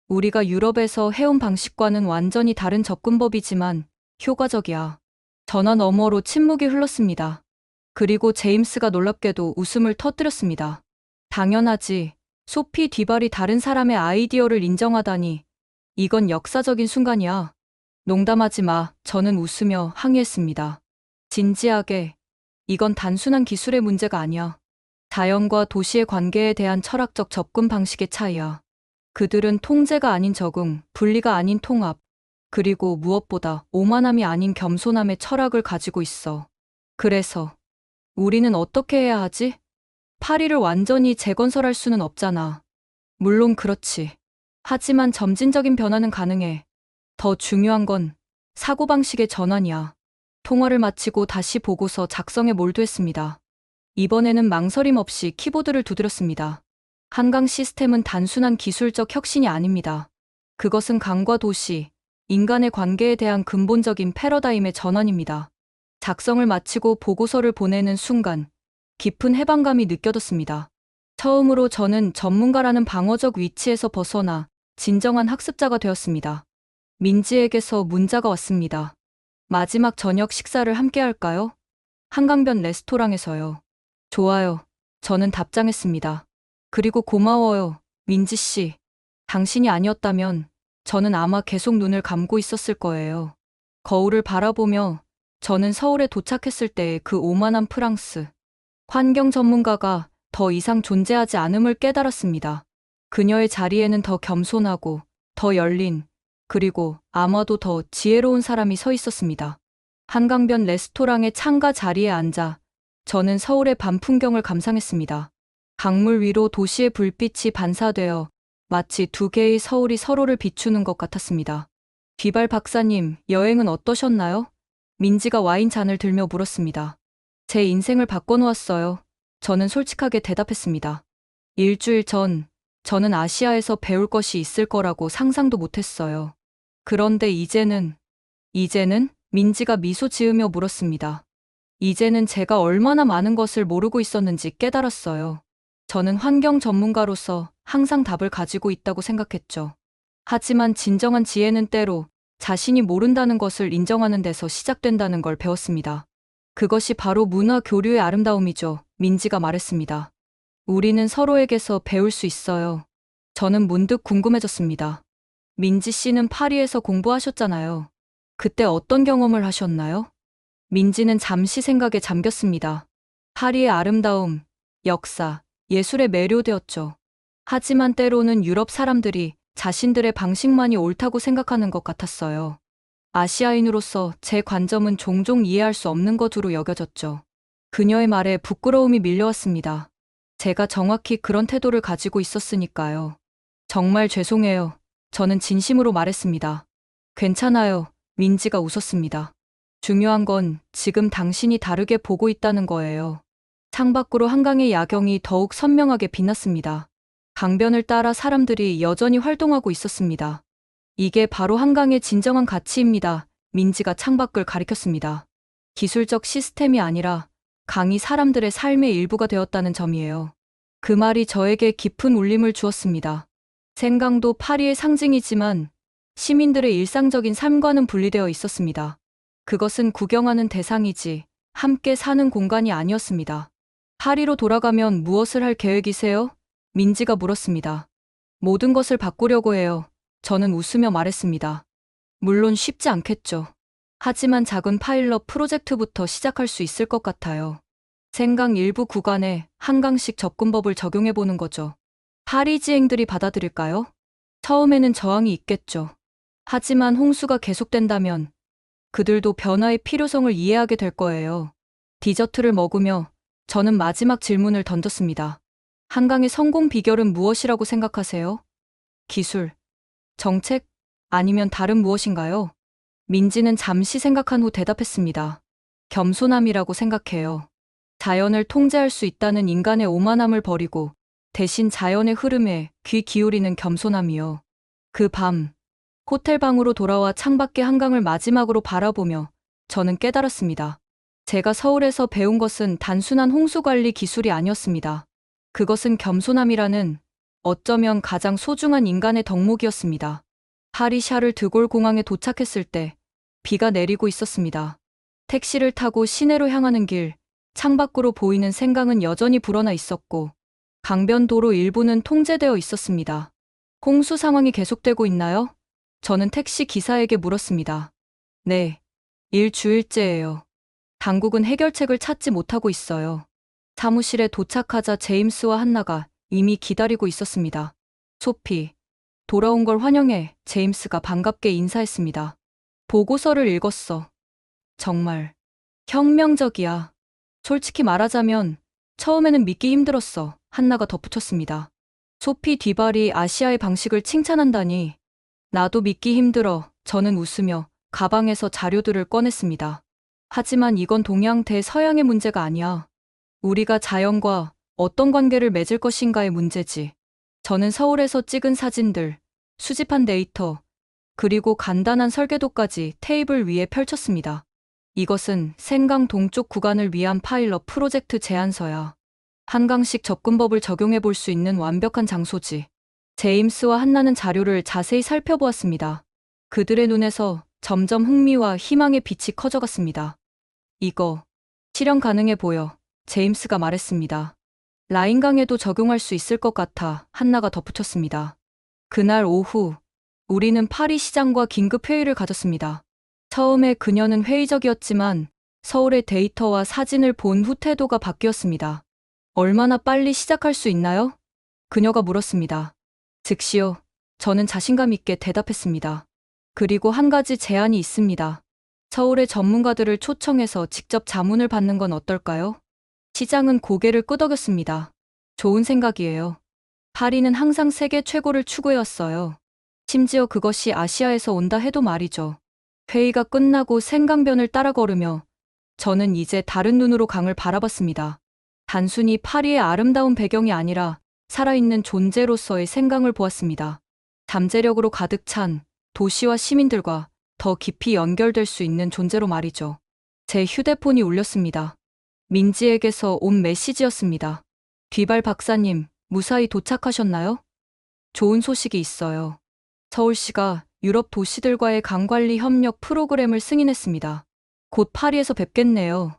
우리가 유럽에서 해온 방식과는 완전히 다른 접근법이지만 효과적이야. 전화 너머로 침묵이 흘렀습니다. 그리고 제임스가 놀랍게도 웃음을 터뜨렸습니다. 당연하지. 소피 뒤발이 다른 사람의 아이디어를 인정하다니. 이건 역사적인 순간이야. 농담하지 마. 저는 웃으며 항의했습니다. 진지하게. 이건 단순한 기술의 문제가 아니야. 자연과 도시의 관계에 대한 철학적 접근 방식의 차이야. 그들은 통제가 아닌 적응, 분리가 아닌 통합, 그리고 무엇보다 오만함이 아닌 겸손함의 철학을 가지고 있어. 그래서 우리는 어떻게 해야 하지? 파리를 완전히 재건설할 수는 없잖아. 물론 그렇지. 하지만 점진적인 변화는 가능해. 더 중요한 건 사고방식의 전환이야. 통화를 마치고 다시 보고서 작성에 몰두했습니다. 이번에는 망설임 없이 키보드를 두드렸습니다. 한강 시스템은 단순한 기술적 혁신이 아닙니다. 그것은 강과 도시, 인간의 관계에 대한 근본적인 패러다임의 전환입니다. 작성을 마치고 보고서를 보내는 순간 깊은 해방감이 느껴졌습니다. 처음으로 저는 전문가라는 방어적 위치에서 벗어나 진정한 학습자가 되었습니다. 민지에게서 문자가 왔습니다. 마지막 저녁 식사를 함께 할까요? 한강변 레스토랑에서요. 좋아요. 저는 답장했습니다. 그리고 고마워요, 민지 씨. 당신이 아니었다면 저는 아마 계속 눈을 감고 있었을 거예요. 거울을 바라보며 저는 서울에 도착했을 때의 그 오만한 프랑스. 환경 전문가가 더 이상 존재하지 않음을 깨달았습니다. 그녀의 자리에는 더 겸손하고, 더 열린, 그리고 아마도 더 지혜로운 사람이 서 있었습니다. 한강변 레스토랑의 창가 자리에 앉아 저는 서울의 밤 풍경을 감상했습니다. 강물 위로 도시의 불빛이 반사되어 마치 두 개의 서울이 서로를 비추는 것 같았습니다. 뒤발 박사님, 여행은 어떠셨나요? 민지가 와인 잔을 들며 물었습니다. 제 인생을 바꿔놓았어요. 저는 솔직하게 대답했습니다. 일주일 전, 저는 아시아에서 배울 것이 있을 거라고 상상도 못했어요. 그런데 이제는 민지가 미소 지으며 물었습니다. 이제는 제가 얼마나 많은 것을 모르고 있었는지 깨달았어요. 저는 환경 전문가로서 항상 답을 가지고 있다고 생각했죠. 하지만 진정한 지혜는 때로 자신이 모른다는 것을 인정하는 데서 시작된다는 걸 배웠습니다. 그것이 바로 문화 교류의 아름다움이죠. 민지가 말했습니다. 우리는 서로에게서 배울 수 있어요. 저는 문득 궁금해졌습니다. 민지 씨는 파리에서 공부하셨잖아요. 그때 어떤 경험을 하셨나요? 민지는 잠시 생각에 잠겼습니다. 파리의 아름다움, 역사, 예술에 매료되었죠. 하지만 때로는 유럽 사람들이 자신들의 방식만이 옳다고 생각하는 것 같았어요. 아시아인으로서 제 관점은 종종 이해할 수 없는 것으로 여겨졌죠. 그녀의 말에 부끄러움이 밀려왔습니다. 제가 정확히 그런 태도를 가지고 있었으니까요. 정말 죄송해요. 저는 진심으로 말했습니다. 괜찮아요. 민지가 웃었습니다. 중요한 건 지금 당신이 다르게 보고 있다는 거예요. 창밖으로 한강의 야경이 더욱 선명하게 빛났습니다. 강변을 따라 사람들이 여전히 활동하고 있었습니다. 이게 바로 한강의 진정한 가치입니다. 민지가 창밖을 가리켰습니다. 기술적 시스템이 아니라 강이 사람들의 삶의 일부가 되었다는 점이에요. 그 말이 저에게 깊은 울림을 주었습니다. 생강도 파리의 상징이지만 시민들의 일상적인 삶과는 분리되어 있었습니다. 그것은 구경하는 대상이지 함께 사는 공간이 아니었습니다. 파리로 돌아가면 무엇을 할 계획이세요? 민지가 물었습니다. 모든 것을 바꾸려고 해요. 저는 웃으며 말했습니다. 물론 쉽지 않겠죠. 하지만 작은 파일럿 프로젝트부터 시작할 수 있을 것 같아요. 생강 일부 구간에 한강식 접근법을 적용해 보는 거죠. 파리지행들이 받아들일까요? 처음에는 저항이 있겠죠. 하지만 홍수가 계속된다면 그들도 변화의 필요성을 이해하게 될 거예요. 디저트를 먹으며 저는 마지막 질문을 던졌습니다. 한강의 성공 비결은 무엇이라고 생각하세요? 기술, 정책, 아니면 다른 무엇인가요? 민지는 잠시 생각한 후 대답했습니다. 겸손함이라고 생각해요. 자연을 통제할 수 있다는 인간의 오만함을 버리고 대신 자연의 흐름에 귀 기울이는 겸손함이요. 그 밤, 호텔 방으로 돌아와 창밖의 한강을 마지막으로 바라보며 저는 깨달았습니다. 제가 서울에서 배운 것은 단순한 홍수관리 기술이 아니었습니다. 그것은 겸손함이라는 어쩌면 가장 소중한 인간의 덕목이었습니다. 파리 샤를 드골 공항에 도착했을 때 비가 내리고 있었습니다. 택시를 타고 시내로 향하는 길, 창밖으로 보이는 생강은 여전히 불어나 있었고 강변도로 일부는 통제되어 있었습니다. 홍수 상황이 계속되고 있나요? 저는 택시 기사에게 물었습니다. 네, 일주일째예요. 당국은 해결책을 찾지 못하고 있어요. 사무실에 도착하자 제임스와 한나가 이미 기다리고 있었습니다. 소피, 돌아온 걸 환영해. 제임스가 반갑게 인사했습니다. 보고서를 읽었어. 정말 혁명적이야. 솔직히 말하자면 처음에는 믿기 힘들었어. 한나가 덧붙였습니다. 소피 뒤발이 아시아의 방식을 칭찬한다니. 나도 믿기 힘들어. 저는 웃으며 가방에서 자료들을 꺼냈습니다. 하지만 이건 동양 대 서양의 문제가 아니야. 우리가 자연과 어떤 관계를 맺을 것인가의 문제지. 저는 서울에서 찍은 사진들, 수집한 데이터, 그리고 간단한 설계도까지 테이블 위에 펼쳤습니다. 이것은 생강 동쪽 구간을 위한 파일럿 프로젝트 제안서야. 한강식 접근법을 적용해 볼 수 있는 완벽한 장소지. 제임스와 한나는 자료를 자세히 살펴보았습니다. 그들의 눈에서 점점 흥미와 희망의 빛이 커져갔습니다. 이거 실현 가능해 보여. 제임스가 말했습니다. 라인강에도 적용할 수 있을 것 같아. 한나가 덧붙였습니다. 그날 오후 우리는 파리 시장과 긴급 회의를 가졌습니다. 처음에 그녀는 회의적이었지만 서울의 데이터와 사진을 본 후 태도가 바뀌었습니다. 얼마나 빨리 시작할 수 있나요? 그녀가 물었습니다. 즉시요. 저는 자신감 있게 대답했습니다. 그리고 한 가지 제안이 있습니다. 서울의 전문가들을 초청해서 직접 자문을 받는 건 어떨까요? 시장은 고개를 끄덕였습니다. 좋은 생각이에요. 파리는 항상 세계 최고를 추구해왔어요. 심지어 그것이 아시아에서 온다 해도 말이죠. 회의가 끝나고 생강변을 따라 걸으며 저는 이제 다른 눈으로 강을 바라봤습니다. 단순히 파리의 아름다운 배경이 아니라 살아있는 존재로서의 생강을 보았습니다. 잠재력으로 가득 찬 도시와 시민들과 더 깊이 연결될 수 있는 존재로 말이죠. 제 휴대폰이 울렸습니다. 민지에게서 온 메시지였습니다. 뒤발 박사님, 무사히 도착하셨나요? 좋은 소식이 있어요. 서울시가 유럽 도시들과의 강관리 협력 프로그램을 승인했습니다. 곧 파리에서 뵙겠네요.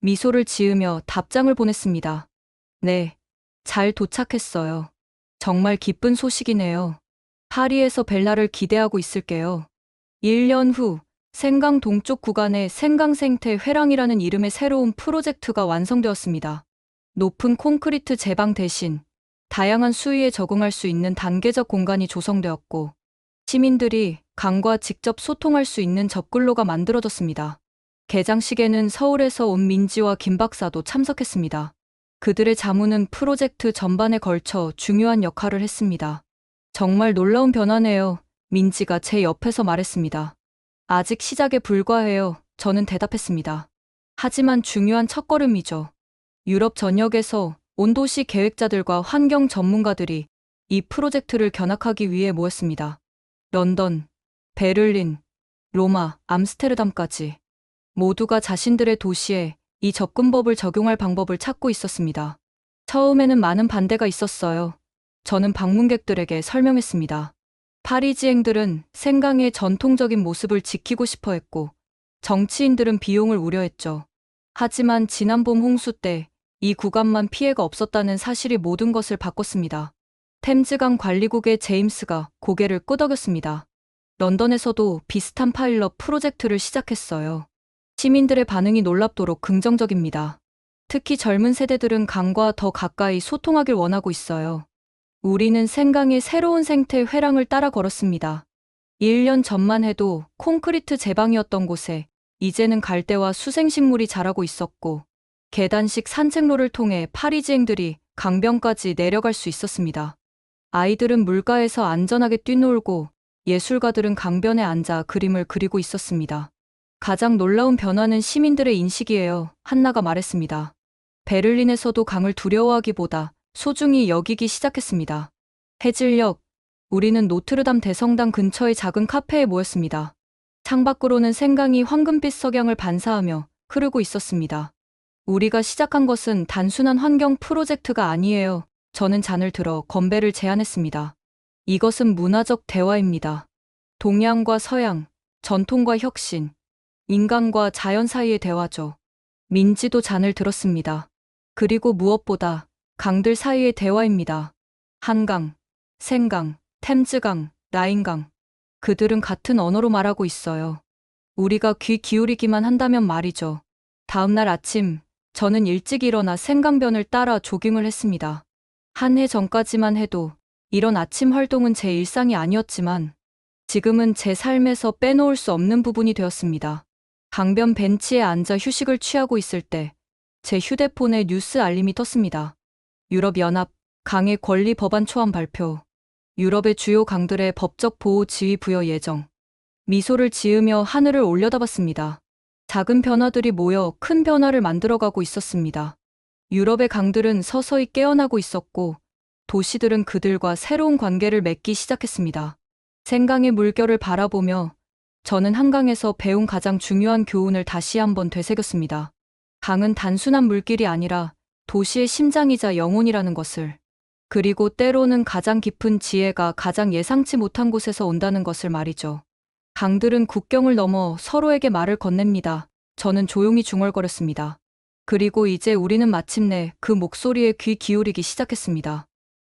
미소를 지으며 답장을 보냈습니다. 네, 잘 도착했어요. 정말 기쁜 소식이네요. 파리에서 벨라를 기대하고 있을게요. 1년 후 생강 동쪽 구간의 생강생태 회랑이라는 이름의 새로운 프로젝트가 완성되었습니다. 높은 콘크리트 제방 대신 다양한 수위에 적응할 수 있는 단계적 공간이 조성되었고 시민들이 강과 직접 소통할 수 있는 접근로가 만들어졌습니다. 개장식에는 서울에서 온 민지와 김 박사도 참석했습니다. 그들의 자문은 프로젝트 전반에 걸쳐 중요한 역할을 했습니다. 정말 놀라운 변화네요. 민지가 제 옆에서 말했습니다. 아직 시작에 불과해요. 저는 대답했습니다. 하지만 중요한 첫걸음이죠. 유럽 전역에서 온 도시 계획자들과 환경 전문가들이 이 프로젝트를 견학하기 위해 모였습니다. 런던, 베를린, 로마, 암스테르담까지 모두가 자신들의 도시에 이 접근법을 적용할 방법을 찾고 있었습니다. 처음에는 많은 반대가 있었어요. 저는 방문객들에게 설명했습니다. 파리지행들은 생강의 전통적인 모습을 지키고 싶어 했고 정치인들은 비용을 우려했죠. 하지만 지난 봄 홍수 때 이 구간만 피해가 없었다는 사실이 모든 것을 바꿨습니다. 템즈강 관리국의 제임스가 고개를 끄덕였습니다. 런던에서도 비슷한 파일럿 프로젝트를 시작했어요. 시민들의 반응이 놀랍도록 긍정적입니다. 특히 젊은 세대들은 강과 더 가까이 소통하길 원하고 있어요. 우리는 생강의 새로운 생태 회랑을 따라 걸었습니다. 1년 전만 해도 콘크리트 제방이었던 곳에 이제는 갈대와 수생식물이 자라고 있었고, 계단식 산책로를 통해 파리지앵들이 강변까지 내려갈 수 있었습니다. 아이들은 물가에서 안전하게 뛰놀고 예술가들은 강변에 앉아 그림을 그리고 있었습니다. 가장 놀라운 변화는 시민들의 인식이에요. 한나가 말했습니다. 베를린에서도 강을 두려워하기보다 소중히 여기기 시작했습니다. 해질녘, 우리는 노트르담 대성당 근처의 작은 카페에 모였습니다. 창밖으로는 생강이 황금빛 석양을 반사하며 흐르고 있었습니다. 우리가 시작한 것은 단순한 환경 프로젝트가 아니에요. 저는 잔을 들어 건배를 제안했습니다. 이것은 문화적 대화입니다. 동양과 서양, 전통과 혁신, 인간과 자연 사이의 대화죠. 민지도 잔을 들었습니다. 그리고 무엇보다 강들 사이의 대화입니다. 한강, 생강, 템즈강, 라인강. 그들은 같은 언어로 말하고 있어요. 우리가 귀 기울이기만 한다면 말이죠. 다음 날 아침, 저는 일찍 일어나 생강변을 따라 조깅을 했습니다. 한 해 전까지만 해도 이런 아침 활동은 제 일상이 아니었지만 지금은 제 삶에서 빼놓을 수 없는 부분이 되었습니다. 강변 벤치에 앉아 휴식을 취하고 있을 때 제 휴대폰에 뉴스 알림이 떴습니다. 유럽연합 강의 권리 법안 초안 발표. 유럽의 주요 강들의 법적 보호 지위 부여 예정. 미소를 지으며 하늘을 올려다봤습니다. 작은 변화들이 모여 큰 변화를 만들어가고 있었습니다. 유럽의 강들은 서서히 깨어나고 있었고 도시들은 그들과 새로운 관계를 맺기 시작했습니다. 생강의 물결을 바라보며 저는 한강에서 배운 가장 중요한 교훈을 다시 한번 되새겼습니다. 강은 단순한 물길이 아니라 도시의 심장이자 영혼이라는 것을, 그리고 때로는 가장 깊은 지혜가 가장 예상치 못한 곳에서 온다는 것을 말이죠. 강들은 국경을 넘어 서로에게 말을 건넵니다. 저는 조용히 중얼거렸습니다. 그리고 이제 우리는 마침내 그 목소리에 귀 기울이기 시작했습니다.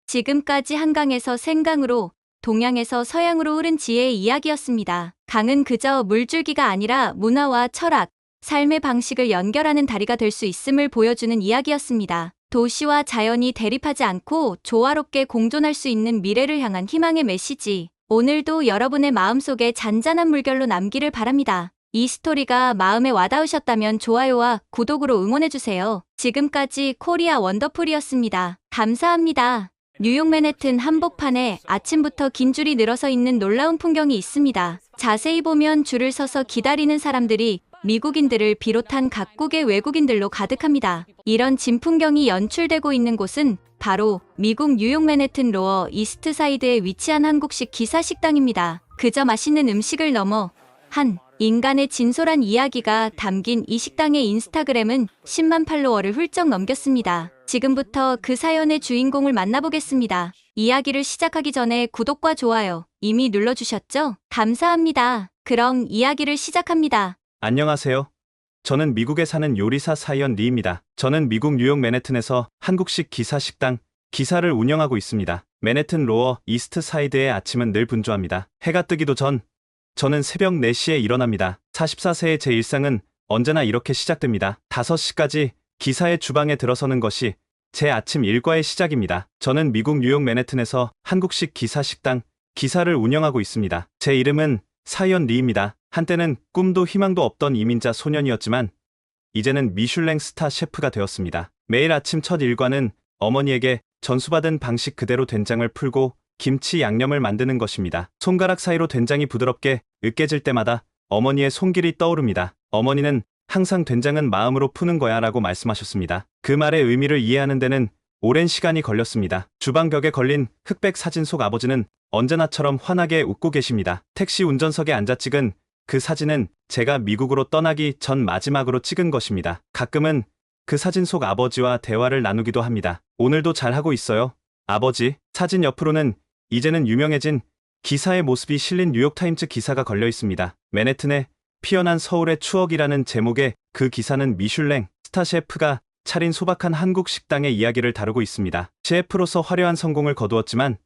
지금까지 한강에서 생강으로, 동양에서 서양으로 흐른 지혜의 이야기였습니다. 강은 그저 물줄기가 아니라 문화와 철학, 삶의 방식을 연결하는 다리가 될 수 있음을 보여주는 이야기였습니다. 도시와 자연이 대립하지 않고 조화롭게 공존할 수 있는 미래를 향한 희망의 메시지. 오늘도 여러분의 마음속에 잔잔한 물결로 남기를 바랍니다. 이 스토리가 마음에 와닿으셨다면 좋아요와 구독으로 응원해주세요. 지금까지 코리아 원더풀이었습니다. 감사합니다. 뉴욕 맨해튼 한복판에 아침부터 긴 줄이 늘어서 있는 놀라운 풍경이 있습니다. 자세히 보면 줄을 서서 기다리는 사람들이 미국인들을 비롯한 각국의 외국인들로 가득합니다. 이런 진풍경이 연출되고 있는 곳은 바로 미국 뉴욕 맨해튼 로어 이스트 사이드에 위치한 한국식 기사 식당입니다. 그저 맛있는 음식을 넘어 한 인간의 진솔한 이야기가 담긴 이 식당의 인스타그램은 10만 팔로워를 훌쩍 넘겼습니다. 지금부터 그 사연의 주인공을 만나보겠습니다. 이야기를 시작하기 전에 구독과 좋아요 이미 눌러주셨죠? 감사합니다. 그럼 이야기를 시작합니다. 안녕하세요. 저는 미국에 사는 요리사 사이언 리입니다. 저는 미국 뉴욕 맨해튼에서 한국식 기사 식당 기사를 운영하고 있습니다. 맨해튼 로어 이스트 사이드의 아침은 늘 분주합니다. 해가 뜨기도 전 저는 새벽 4시에 일어납니다. 44세의 제 일상은 언제나 이렇게 시작됩니다. 5시까지 기사의 주방에 들어서는 것이 제 아침 일과의 시작입니다. 저는 미국 뉴욕 맨해튼에서 한국식 기사 식당 기사를 운영하고 있습니다. 제 이름은 사이언 리입니다. 한때는 꿈도 희망도 없던 이민자 소년이었지만 이제는 미슐랭 스타 셰프가 되었습니다. 매일 아침 첫 일과는 어머니에게 전수받은 방식 그대로 된장을 풀고 김치 양념을 만드는 것입니다. 손가락 사이로 된장이 부드럽게 으깨질 때마다 어머니의 손길이 떠오릅니다. 어머니는 항상 된장은 마음으로 푸는 거야 라고 말씀하셨습니다. 그 말의 의미를 이해하는 데는 오랜 시간이 걸렸습니다. 주방 벽에 걸린 흑백 사진 속 아버지는 언제나처럼 환하게 웃고 계십니다. 택시 운전석에 앉아 찍은 그 사진은 제가 미국으로 떠나기 전 마지막으로 찍은 것입니다. 가끔은 그 사진 속 아버지와 대화를 나누기도 합니다. 오늘도 잘하고 있어요, 아버지. 사진 옆으로는 이제는 유명해진 기사의 모습이 실린 뉴욕타임즈 기사가 걸려 있습니다. 맨해튼의 피어난 서울의 추억이라는 제목의 그 기사는 미슐랭 스타 셰프가 차린 소박한 한국 식당의 이야기를 다루고 있습니다. 셰프로서 화려한 성공을 거두었지만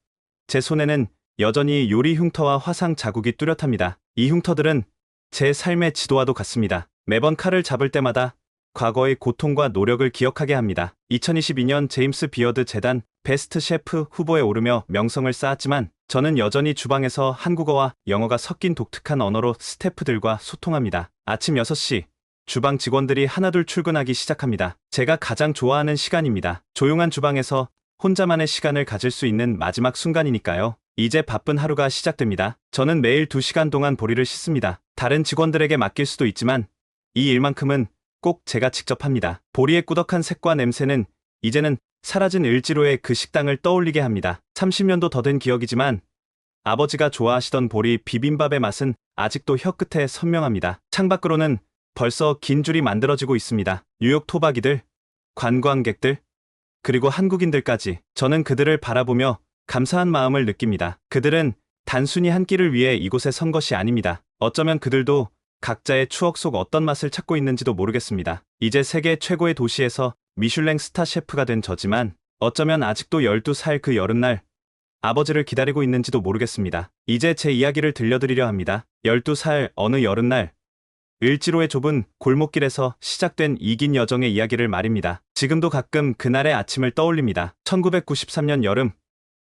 제 손에는 여전히 요리 흉터와 화상 자국이 뚜렷합니다. 이 흉터들은 제 삶의 지도와도 같습니다. 매번 칼을 잡을 때마다 과거의 고통과 노력을 기억하게 합니다. 2022년 제임스 비어드 재단 베스트 셰프 후보에 오르며 명성을 쌓았지만 저는 여전히 주방에서 한국어와 영어가 섞인 독특한 언어로 스태프들과 소통합니다. 아침 6시 주방 직원들이 하나둘 출근하기 시작합니다. 제가 가장 좋아하는 시간입니다. 조용한 주방에서 혼자만의 시간을 가질 수 있는 마지막 순간이니까요. 이제 바쁜 하루가 시작됩니다. 저는 매일 2시간 동안 보리를 씻습니다. 다른 직원들에게 맡길 수도 있지만 이 일만큼은 꼭 제가 직접 합니다. 보리의 꾸덕한 색과 냄새는 이제는 사라진 을지로의 그 식당을 떠올리게 합니다. 30년도 더 된 기억이지만 아버지가 좋아하시던 보리 비빔밥의 맛은 아직도 혀끝에 선명합니다. 창밖으로는 벌써 긴 줄이 만들어지고 있습니다. 뉴욕 토박이들, 관광객들, 그리고 한국인들까지. 저는 그들을 바라보며 감사한 마음을 느낍니다. 그들은 단순히 한 끼를 위해 이곳에 선 것이 아닙니다. 어쩌면 그들도 각자의 추억 속 어떤 맛을 찾고 있는지도 모르겠습니다. 이제 세계 최고의 도시에서 미슐랭 스타 셰프가 된 저지만 어쩌면 아직도 12살 그 여름날 아버지를 기다리고 있는지도 모르겠습니다. 이제 제 이야기를 들려드리려 합니다. 12살 어느 여름날 을지로의 좁은 골목길에서 시작된 이 긴 여정의 이야기를 말입니다. 지금도 가끔 그날의 아침을 떠올립니다. 1993년 여름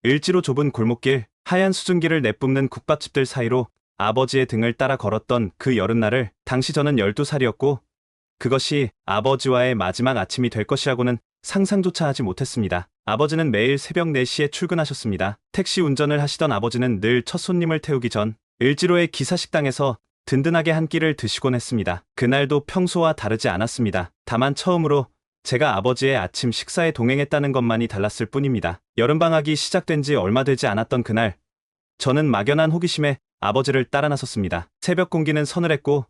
을지로 좁은 골목길, 하얀 수증기를 내뿜는 국밥집들 사이로 아버지의 등을 따라 걸었던 그 여름날을 당시 저는 12살이었고 그것이 아버지와의 마지막 아침이 될 것이라고는 상상조차 하지 못했습니다. 아버지는 매일 새벽 4시에 출근하셨습니다. 택시 운전을 하시던 아버지는 늘 첫 손님을 태우기 전 을지로의 기사식당에서 든든하게 한 끼를 드시곤 했습니다. 그날도 평소와 다르지 않았습니다. 다만 처음으로 제가 아버지의 아침 식사에 동행했다는 것만이 달랐을 뿐입니다. 여름방학이 시작된 지 얼마 되지 않았던 그날, 저는 막연한 호기심에 아버지를 따라 나섰습니다. 새벽 공기는 서늘했고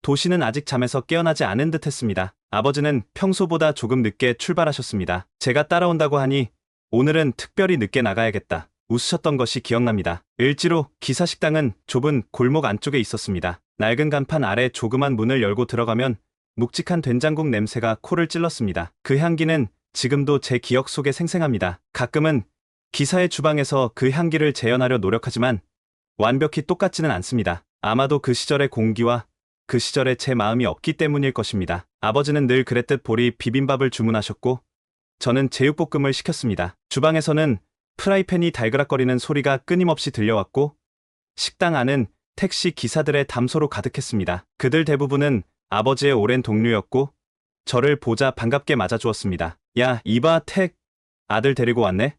도시는 아직 잠에서 깨어나지 않은 듯 했습니다. 아버지는 평소보다 조금 늦게 출발하셨습니다. 제가 따라온다고 하니 오늘은 특별히 늦게 나가야겠다. 웃으셨던 것이 기억납니다. 을지로 기사식당은 좁은 골목 안쪽에 있었습니다. 낡은 간판 아래 조그만 문을 열고 들어가면 묵직한 된장국 냄새가 코를 찔렀습니다. 그 향기는 지금도 제 기억 속에 생생합니다. 가끔은 기사의 주방에서 그 향기를 재현하려 노력하지만 완벽히 똑같지는 않습니다. 아마도 그 시절의 공기와 그 시절에 제 마음이 없기 때문일 것입니다. 아버지는 늘 그랬듯 보리 비빔밥을 주문하셨고 저는 제육볶음을 시켰습니다. 주방에서는 프라이팬이 달그락거리는 소리가 끊임없이 들려왔고 식당 안은 택시 기사들의 담소로 가득했습니다. 그들 대부분은 아버지의 오랜 동료였고 저를 보자 반갑게 맞아주었습니다. 야, 이봐 택, 아들 데리고 왔네?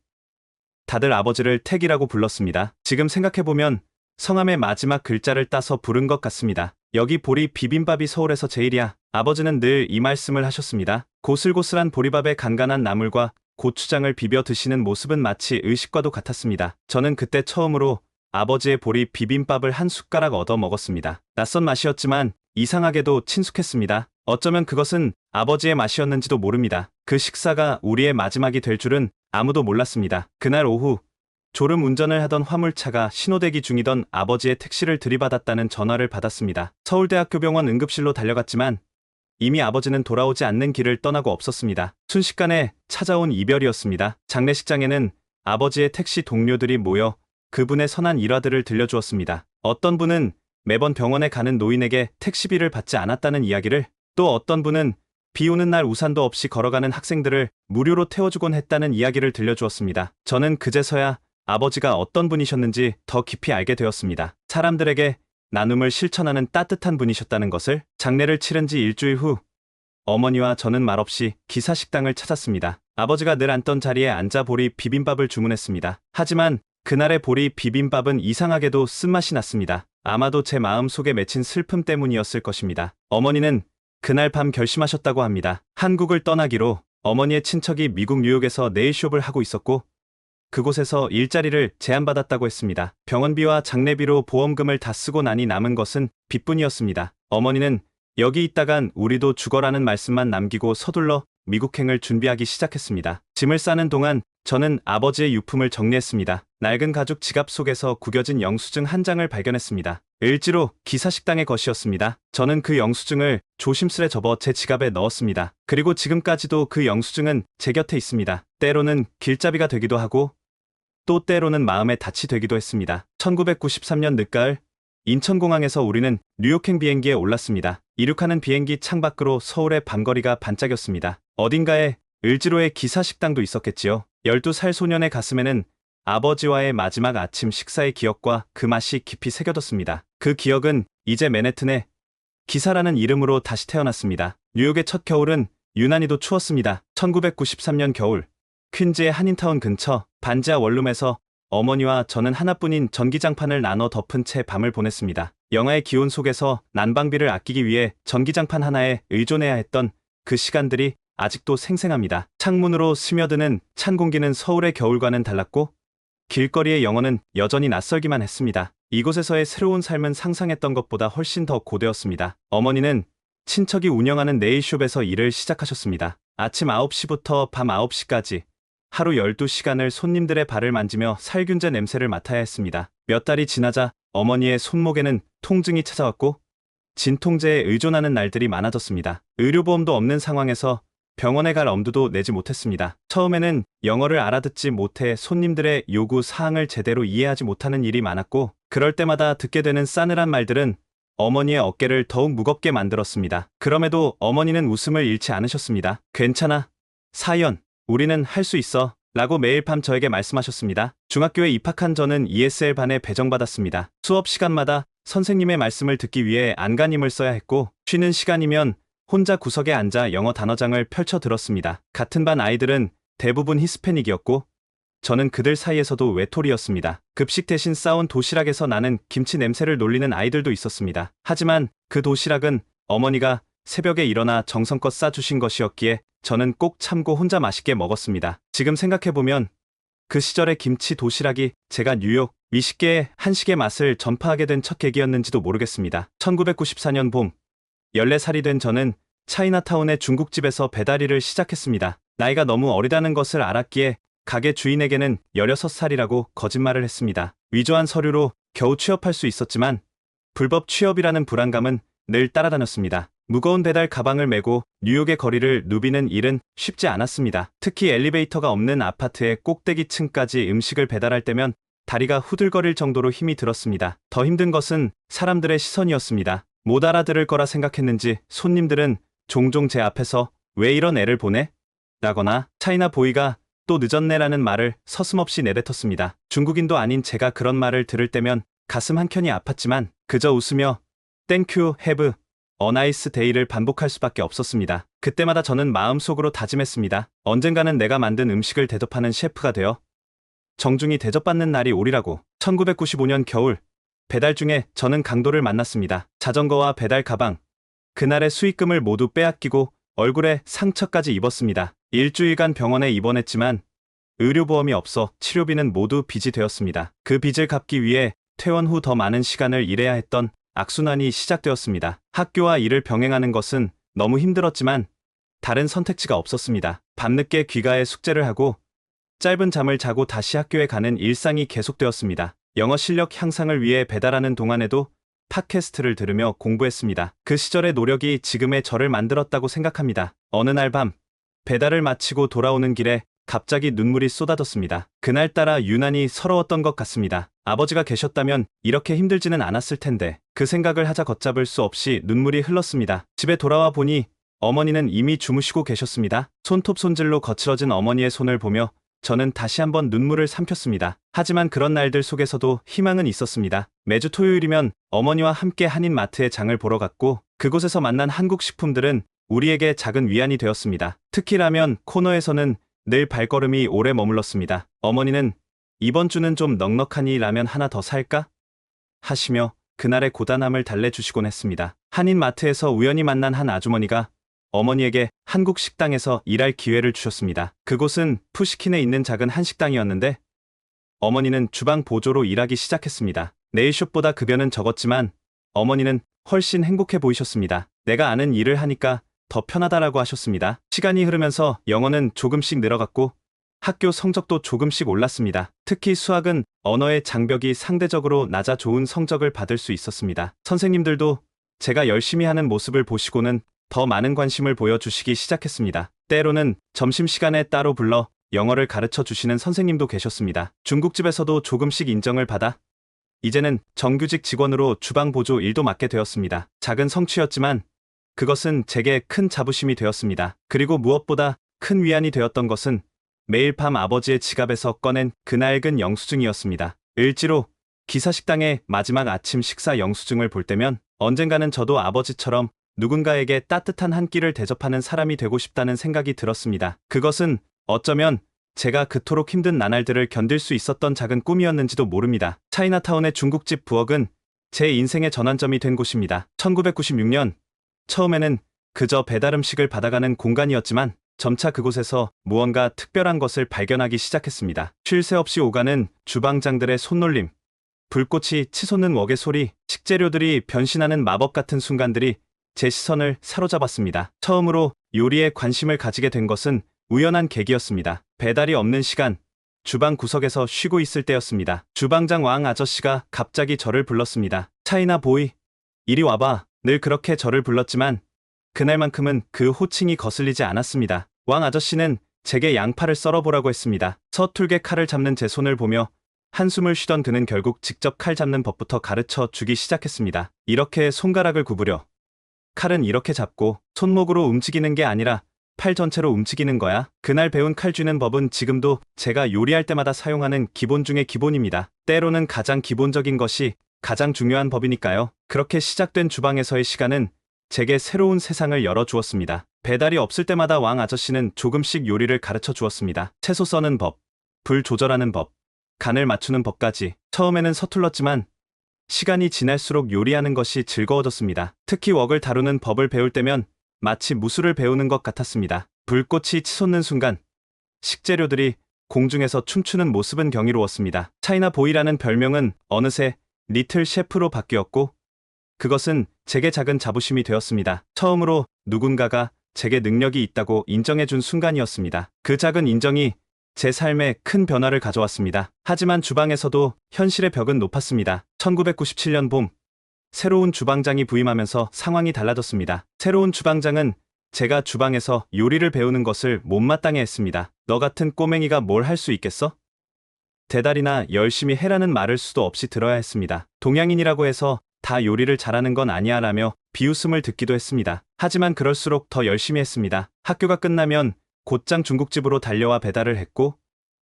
다들 아버지를 택이라고 불렀습니다. 지금 생각해보면 성함의 마지막 글자를 따서 부른 것 같습니다. 여기 보리 비빔밥이 서울에서 제일이야. 아버지는 늘 이 말씀을 하셨습니다. 고슬고슬한 보리밥에 간간한 나물과 고추장을 비벼 드시는 모습은 마치 의식과도 같았습니다. 저는 그때 처음으로 아버지의 보리 비빔밥을 한 숟가락 얻어 먹었습니다. 낯선 맛이었지만 이상하게도 친숙했습니다. 어쩌면 그것은 아버지의 맛이었는지도 모릅니다. 그 식사가 우리의 마지막이 될 줄은 아무도 몰랐습니다. 그날 오후 졸음 운전을 하던 화물차가 신호대기 중이던 아버지의 택시를 들이받았다는 전화를 받았습니다. 서울대학교 병원 응급실로 달려갔지만 이미 아버지는 돌아오지 않는 길을 떠나고 없었습니다. 순식간에 찾아온 이별이었습니다. 장례식장에는 아버지의 택시 동료들이 모여 그분의 선한 일화들을 들려주었습니다. 어떤 분은 매번 병원에 가는 노인에게 택시비를 받지 않았다는 이야기를, 또 어떤 분은 비 오는 날 우산도 없이 걸어가는 학생들을 무료로 태워주곤 했다는 이야기를 들려주었습니다. 저는 그제서야 아버지가 어떤 분이셨는지 더 깊이 알게 되었습니다. 사람들에게 나눔을 실천하는 따뜻한 분이셨다는 것을. 장례를 치른 지 일주일 후 어머니와 저는 말없이 기사식당을 찾았습니다. 아버지가 늘 앉던 자리에 앉아 보리 비빔밥을 주문했습니다. 하지만 그날의 보리 비빔밥은 이상하게도 쓴맛이 났습니다. 아마도 제 마음 속에 맺힌 슬픔 때문이었을 것입니다. 어머니는 그날 밤 결심하셨다고 합니다. 한국을 떠나기로. 어머니의 친척이 미국 뉴욕에서 네일숍을 하고 있었고 그곳에서 일자리를 제안받았다고 했습니다. 병원비와 장례비로 보험금을 다 쓰고 나니 남은 것은 빚뿐이었습니다. 어머니는 여기 있다간 우리도 죽어라는 말씀만 남기고 서둘러 미국행을 준비하기 시작했습니다. 짐을 싸는 동안 저는 아버지의 유품을 정리했습니다. 낡은 가죽 지갑 속에서 구겨진 영수증 한 장을 발견했습니다. 을지로 기사식당의 것이었습니다. 저는 그 영수증을 조심스레 접어 제 지갑에 넣었습니다. 그리고 지금까지도 그 영수증은 제 곁에 있습니다. 때로는 길잡이가 되기도 하고 또 때로는 마음에 닻이 되기도 했습니다. 1993년 늦가을 인천공항에서 우리는 뉴욕행 비행기에 올랐습니다. 이륙하는 비행기 창밖으로 서울의 밤거리가 반짝였습니다. 어딘가에 을지로의 기사 식당도 있었겠지요. 12살 소년의 가슴에는 아버지와의 마지막 아침 식사의 기억과 그 맛이 깊이 새겨졌습니다. 그 기억은 이제 맨해튼의 기사라는 이름으로 다시 태어났습니다. 뉴욕의 첫 겨울은 유난히도 추웠습니다. 1993년 겨울, 퀸즈의 한인타운 근처 반지하 원룸에서 어머니와 저는 하나뿐인 전기장판을 나눠 덮은 채 밤을 보냈습니다. 영하의 기온 속에서 난방비를 아끼기 위해 전기장판 하나에 의존해야 했던 그 시간들이 아직도 생생합니다. 창문으로 스며드는 찬 공기는 서울의 겨울과는 달랐고 길거리의 영어는 여전히 낯설기만 했습니다. 이곳에서의 새로운 삶은 상상했던 것보다 훨씬 더 고되었습니다. 어머니는 친척이 운영하는 네일숍에서 일을 시작하셨습니다. 아침 9시부터 밤 9시까지 하루 12시간을 손님들의 발을 만지며 살균제 냄새를 맡아야 했습니다. 몇 달이 지나자 어머니의 손목에는 통증이 찾아왔고 진통제에 의존하는 날들이 많아졌습니다. 의료보험도 없는 상황에서 병원에 갈 엄두도 내지 못했습니다. 처음에는 영어를 알아듣지 못해 손님들의 요구 사항을 제대로 이해하지 못하는 일이 많았고 그럴 때마다 듣게 되는 싸늘한 말들은 어머니의 어깨를 더욱 무겁게 만들었습니다. 그럼에도 어머니는 웃음을 잃지 않으셨습니다. 괜찮아, 사연, 우리는 할 수 있어 라고 매일 밤 저에게 말씀하셨습니다. 중학교에 입학한 저는 ESL 반에 배정받았습니다. 수업 시간마다 선생님의 말씀을 듣기 위해 안간힘을 써야 했고 쉬는 시간이면 혼자 구석에 앉아 영어 단어장을 펼쳐 들었습니다. 같은 반 아이들은 대부분 히스패닉이었고 저는 그들 사이에서도 외톨이였습니다. 급식 대신 싸온 도시락에서 나는 김치 냄새를 놀리는 아이들도 있었습니다. 하지만 그 도시락은 어머니가 새벽에 일어나 정성껏 싸주신 것이었기에 저는 꼭 참고 혼자 맛있게 먹었습니다. 지금 생각해보면 그 시절의 김치 도시락이 제가 뉴욕 미식계의 한식의 맛을 전파하게 된 첫 계기였는지도 모르겠습니다. 1994년 봄 14살이 된 저는 차이나타운의 중국집에서 배달일을 시작했습니다. 나이가 너무 어리다는 것을 알았기에 가게 주인에게는 16살이라고 거짓말을 했습니다. 위조한 서류로 겨우 취업할 수 있었지만 불법 취업이라는 불안감은 늘 따라다녔습니다. 무거운 배달 가방을 메고 뉴욕의 거리를 누비는 일은 쉽지 않았습니다. 특히 엘리베이터가 없는 아파트의 꼭대기층까지 음식을 배달할 때면 다리가 후들거릴 정도로 힘이 들었습니다. 더 힘든 것은 사람들의 시선이었습니다. 못 알아들을 거라 생각했는지 손님들은 종종 제 앞에서 왜 이런 애를 보내? 라거나 차이나 보이가 또 늦었네라는 말을 서슴없이 내뱉었습니다. 중국인도 아닌 제가 그런 말을 들을 때면 가슴 한켠이 아팠지만 그저 웃으며 땡큐, 해브, 어나이스 데이를 반복할 수밖에 없었습니다. 그때마다 저는 마음속으로 다짐했습니다. 언젠가는 내가 만든 음식을 대접하는 셰프가 되어 정중히 대접받는 날이 오리라고. 1995년 겨울 배달 중에 저는 강도를 만났습니다. 자전거와 배달 가방, 그날의 수익금을 모두 빼앗기고 얼굴에 상처까지 입었습니다. 일주일간 병원에 입원했지만 의료보험이 없어 치료비는 모두 빚이 되었습니다. 그 빚을 갚기 위해 퇴원 후 더 많은 시간을 일해야 했던 악순환이 시작되었습니다. 학교와 일을 병행하는 것은 너무 힘들었지만 다른 선택지가 없었습니다. 밤늦게 귀가해 숙제를 하고 짧은 잠을 자고 다시 학교에 가는 일상이 계속되었습니다. 영어 실력 향상을 위해 배달하는 동안에도 팟캐스트를 들으며 공부했습니다. 그 시절의 노력이 지금의 저를 만들었다고 생각합니다. 어느 날 밤 배달을 마치고 돌아오는 길에 갑자기 눈물이 쏟아졌습니다. 그날따라 유난히 서러웠던 것 같습니다. 아버지가 계셨다면 이렇게 힘들지는 않았을 텐데 그 생각을 하자 걷잡을 수 없이 눈물이 흘렀습니다. 집에 돌아와 보니 어머니는 이미 주무시고 계셨습니다. 손톱 손질로 거칠어진 어머니의 손을 보며 저는 다시 한번 눈물을 삼켰습니다. 하지만 그런 날들 속에서도 희망은 있었습니다. 매주 토요일이면 어머니와 함께 한인마트에 장을 보러 갔고 그곳에서 만난 한국 식품들은 우리에게 작은 위안이 되었습니다. 특히 라면 코너에서는 늘 발걸음이 오래 머물렀습니다. 어머니는 이번 주는 좀 넉넉하니 라면 하나 더 살까? 하시며 그날의 고단함을 달래주시곤 했습니다. 한인마트에서 우연히 만난 한 아주머니가 어머니에게 한국 식당에서 일할 기회를 주셨습니다. 그곳은 푸시킨에 있는 작은 한식당이었는데 어머니는 주방 보조로 일하기 시작했습니다. 네일숍보다 급여는 적었지만 어머니는 훨씬 행복해 보이셨습니다. 내가 아는 일을 하니까 더 편하다라고 하셨습니다. 시간이 흐르면서 영어는 조금씩 늘어갔고 학교 성적도 조금씩 올랐습니다. 특히 수학은 언어의 장벽이 상대적으로 낮아 좋은 성적을 받을 수 있었습니다. 선생님들도 제가 열심히 하는 모습을 보시고는 더 많은 관심을 보여주시기 시작했습니다. 때로는 점심시간에 따로 불러 영어를 가르쳐 주시는 선생님도 계셨습니다. 중국집에서도 조금씩 인정을 받아 이제는 정규직 직원으로 주방 보조 일도 맡게 되었습니다. 작은 성취였지만 그것은 제게 큰 자부심이 되었습니다. 그리고 무엇보다 큰 위안이 되었던 것은 매일 밤 아버지의 지갑에서 꺼낸 그 낡은 영수증이었습니다. 을지로 기사식당의 마지막 아침 식사 영수증을 볼 때면 언젠가는 저도 아버지처럼 누군가에게 따뜻한 한 끼를 대접하는 사람이 되고 싶다는 생각이 들었습니다. 그것은 어쩌면 제가 그토록 힘든 나날들을 견딜 수 있었던 작은 꿈이었는지도 모릅니다. 차이나타운의 중국집 부엌은 제 인생의 전환점이 된 곳입니다. 1996년 처음에는 그저 배달 음식을 받아가는 공간이었지만 점차 그곳에서 무언가 특별한 것을 발견하기 시작했습니다. 쉴 새 없이 오가는 주방장들의 손놀림, 불꽃이 치솟는 웍의 소리, 식재료들이 변신하는 마법 같은 순간들이 제 시선을 사로잡았습니다. 처음으로 요리에 관심을 가지게 된 것은 우연한 계기였습니다. 배달이 없는 시간, 주방 구석에서 쉬고 있을 때였습니다. 주방장 왕 아저씨가 갑자기 저를 불렀습니다. 차이나 보이, 이리 와봐. 늘 그렇게 저를 불렀지만 그날만큼은 그 호칭이 거슬리지 않았습니다. 왕 아저씨는 제게 양파를 썰어보라고 했습니다. 서툴게 칼을 잡는 제 손을 보며 한숨을 쉬던 그는 결국 직접 칼 잡는 법부터 가르쳐 주기 시작했습니다. 이렇게 손가락을 구부려. 칼은 이렇게 잡고 손목으로 움직이는 게 아니라 팔 전체로 움직이는 거야. 그날 배운 칼 쥐는 법은 지금도 제가 요리할 때마다 사용하는 기본 중의 기본입니다. 때로는 가장 기본적인 것이 가장 중요한 법이니까요. 그렇게 시작된 주방에서의 시간은 제게 새로운 세상을 열어주었습니다. 배달이 없을 때마다 왕 아저씨는 조금씩 요리를 가르쳐 주었습니다. 채소 써는 법, 불 조절하는 법, 간을 맞추는 법까지. 처음에는 서툴렀지만 시간이 지날수록 요리하는 것이 즐거워졌습니다. 특히 웍을 다루는 법을 배울 때면 마치 무술을 배우는 것 같았습니다. 불꽃이 치솟는 순간 식재료들이 공중에서 춤추는 모습은 경이로웠습니다. 차이나 보이라는 별명은 어느새 리틀 셰프로 바뀌었고 그것은 제게 작은 자부심이 되었습니다. 처음으로 누군가가 제게 능력이 있다고 인정해준 순간이었습니다. 그 작은 인정이 제 삶에 큰 변화를 가져왔습니다. 하지만 주방에서도 현실의 벽은 높았습니다. 1997년 봄, 새로운 주방장이 부임하면서 상황이 달라졌습니다. 새로운 주방장은 제가 주방에서 요리를 배우는 것을 못마땅해 했습니다. 너 같은 꼬맹이가 뭘 할 수 있겠어? 대달이나 열심히 해라는 말을 수도 없이 들어야 했습니다. 동양인이라고 해서 다 요리를 잘하는 건 아니야 라며 비웃음을 듣기도 했습니다. 하지만 그럴수록 더 열심히 했습니다. 학교가 끝나면 곧장 중국집으로 달려와 배달을 했고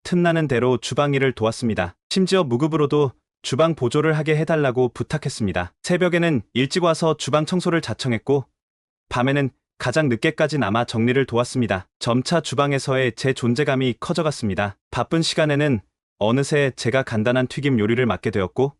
틈나는 대로 주방 일을 도왔습니다. 심지어 무급으로도 주방 보조를 하게 해달라고 부탁했습니다. 새벽에는 일찍 와서 주방 청소를 자청했고 밤에는 가장 늦게까지 남아 정리를 도왔습니다. 점차 주방에서의 제 존재감이 커져갔습니다. 바쁜 시간에는 어느새 제가 간단한 튀김 요리를 맡게 되었고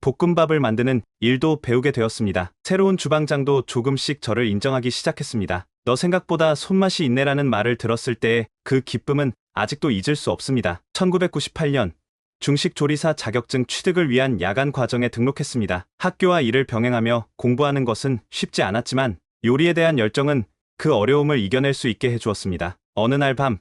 볶음밥을 만드는 일도 배우게 되었습니다. 새로운 주방장도 조금씩 저를 인정하기 시작했습니다. 너 생각보다 손맛이 있네라는 말을 들었을 때의 그 기쁨은 아직도 잊을 수 없습니다. 1998년 중식 조리사 자격증 취득을 위한 야간 과정에 등록했습니다. 학교와 일을 병행하며 공부하는 것은 쉽지 않았지만 요리에 대한 열정은 그 어려움을 이겨낼 수 있게 해주었습니다. 어느 날 밤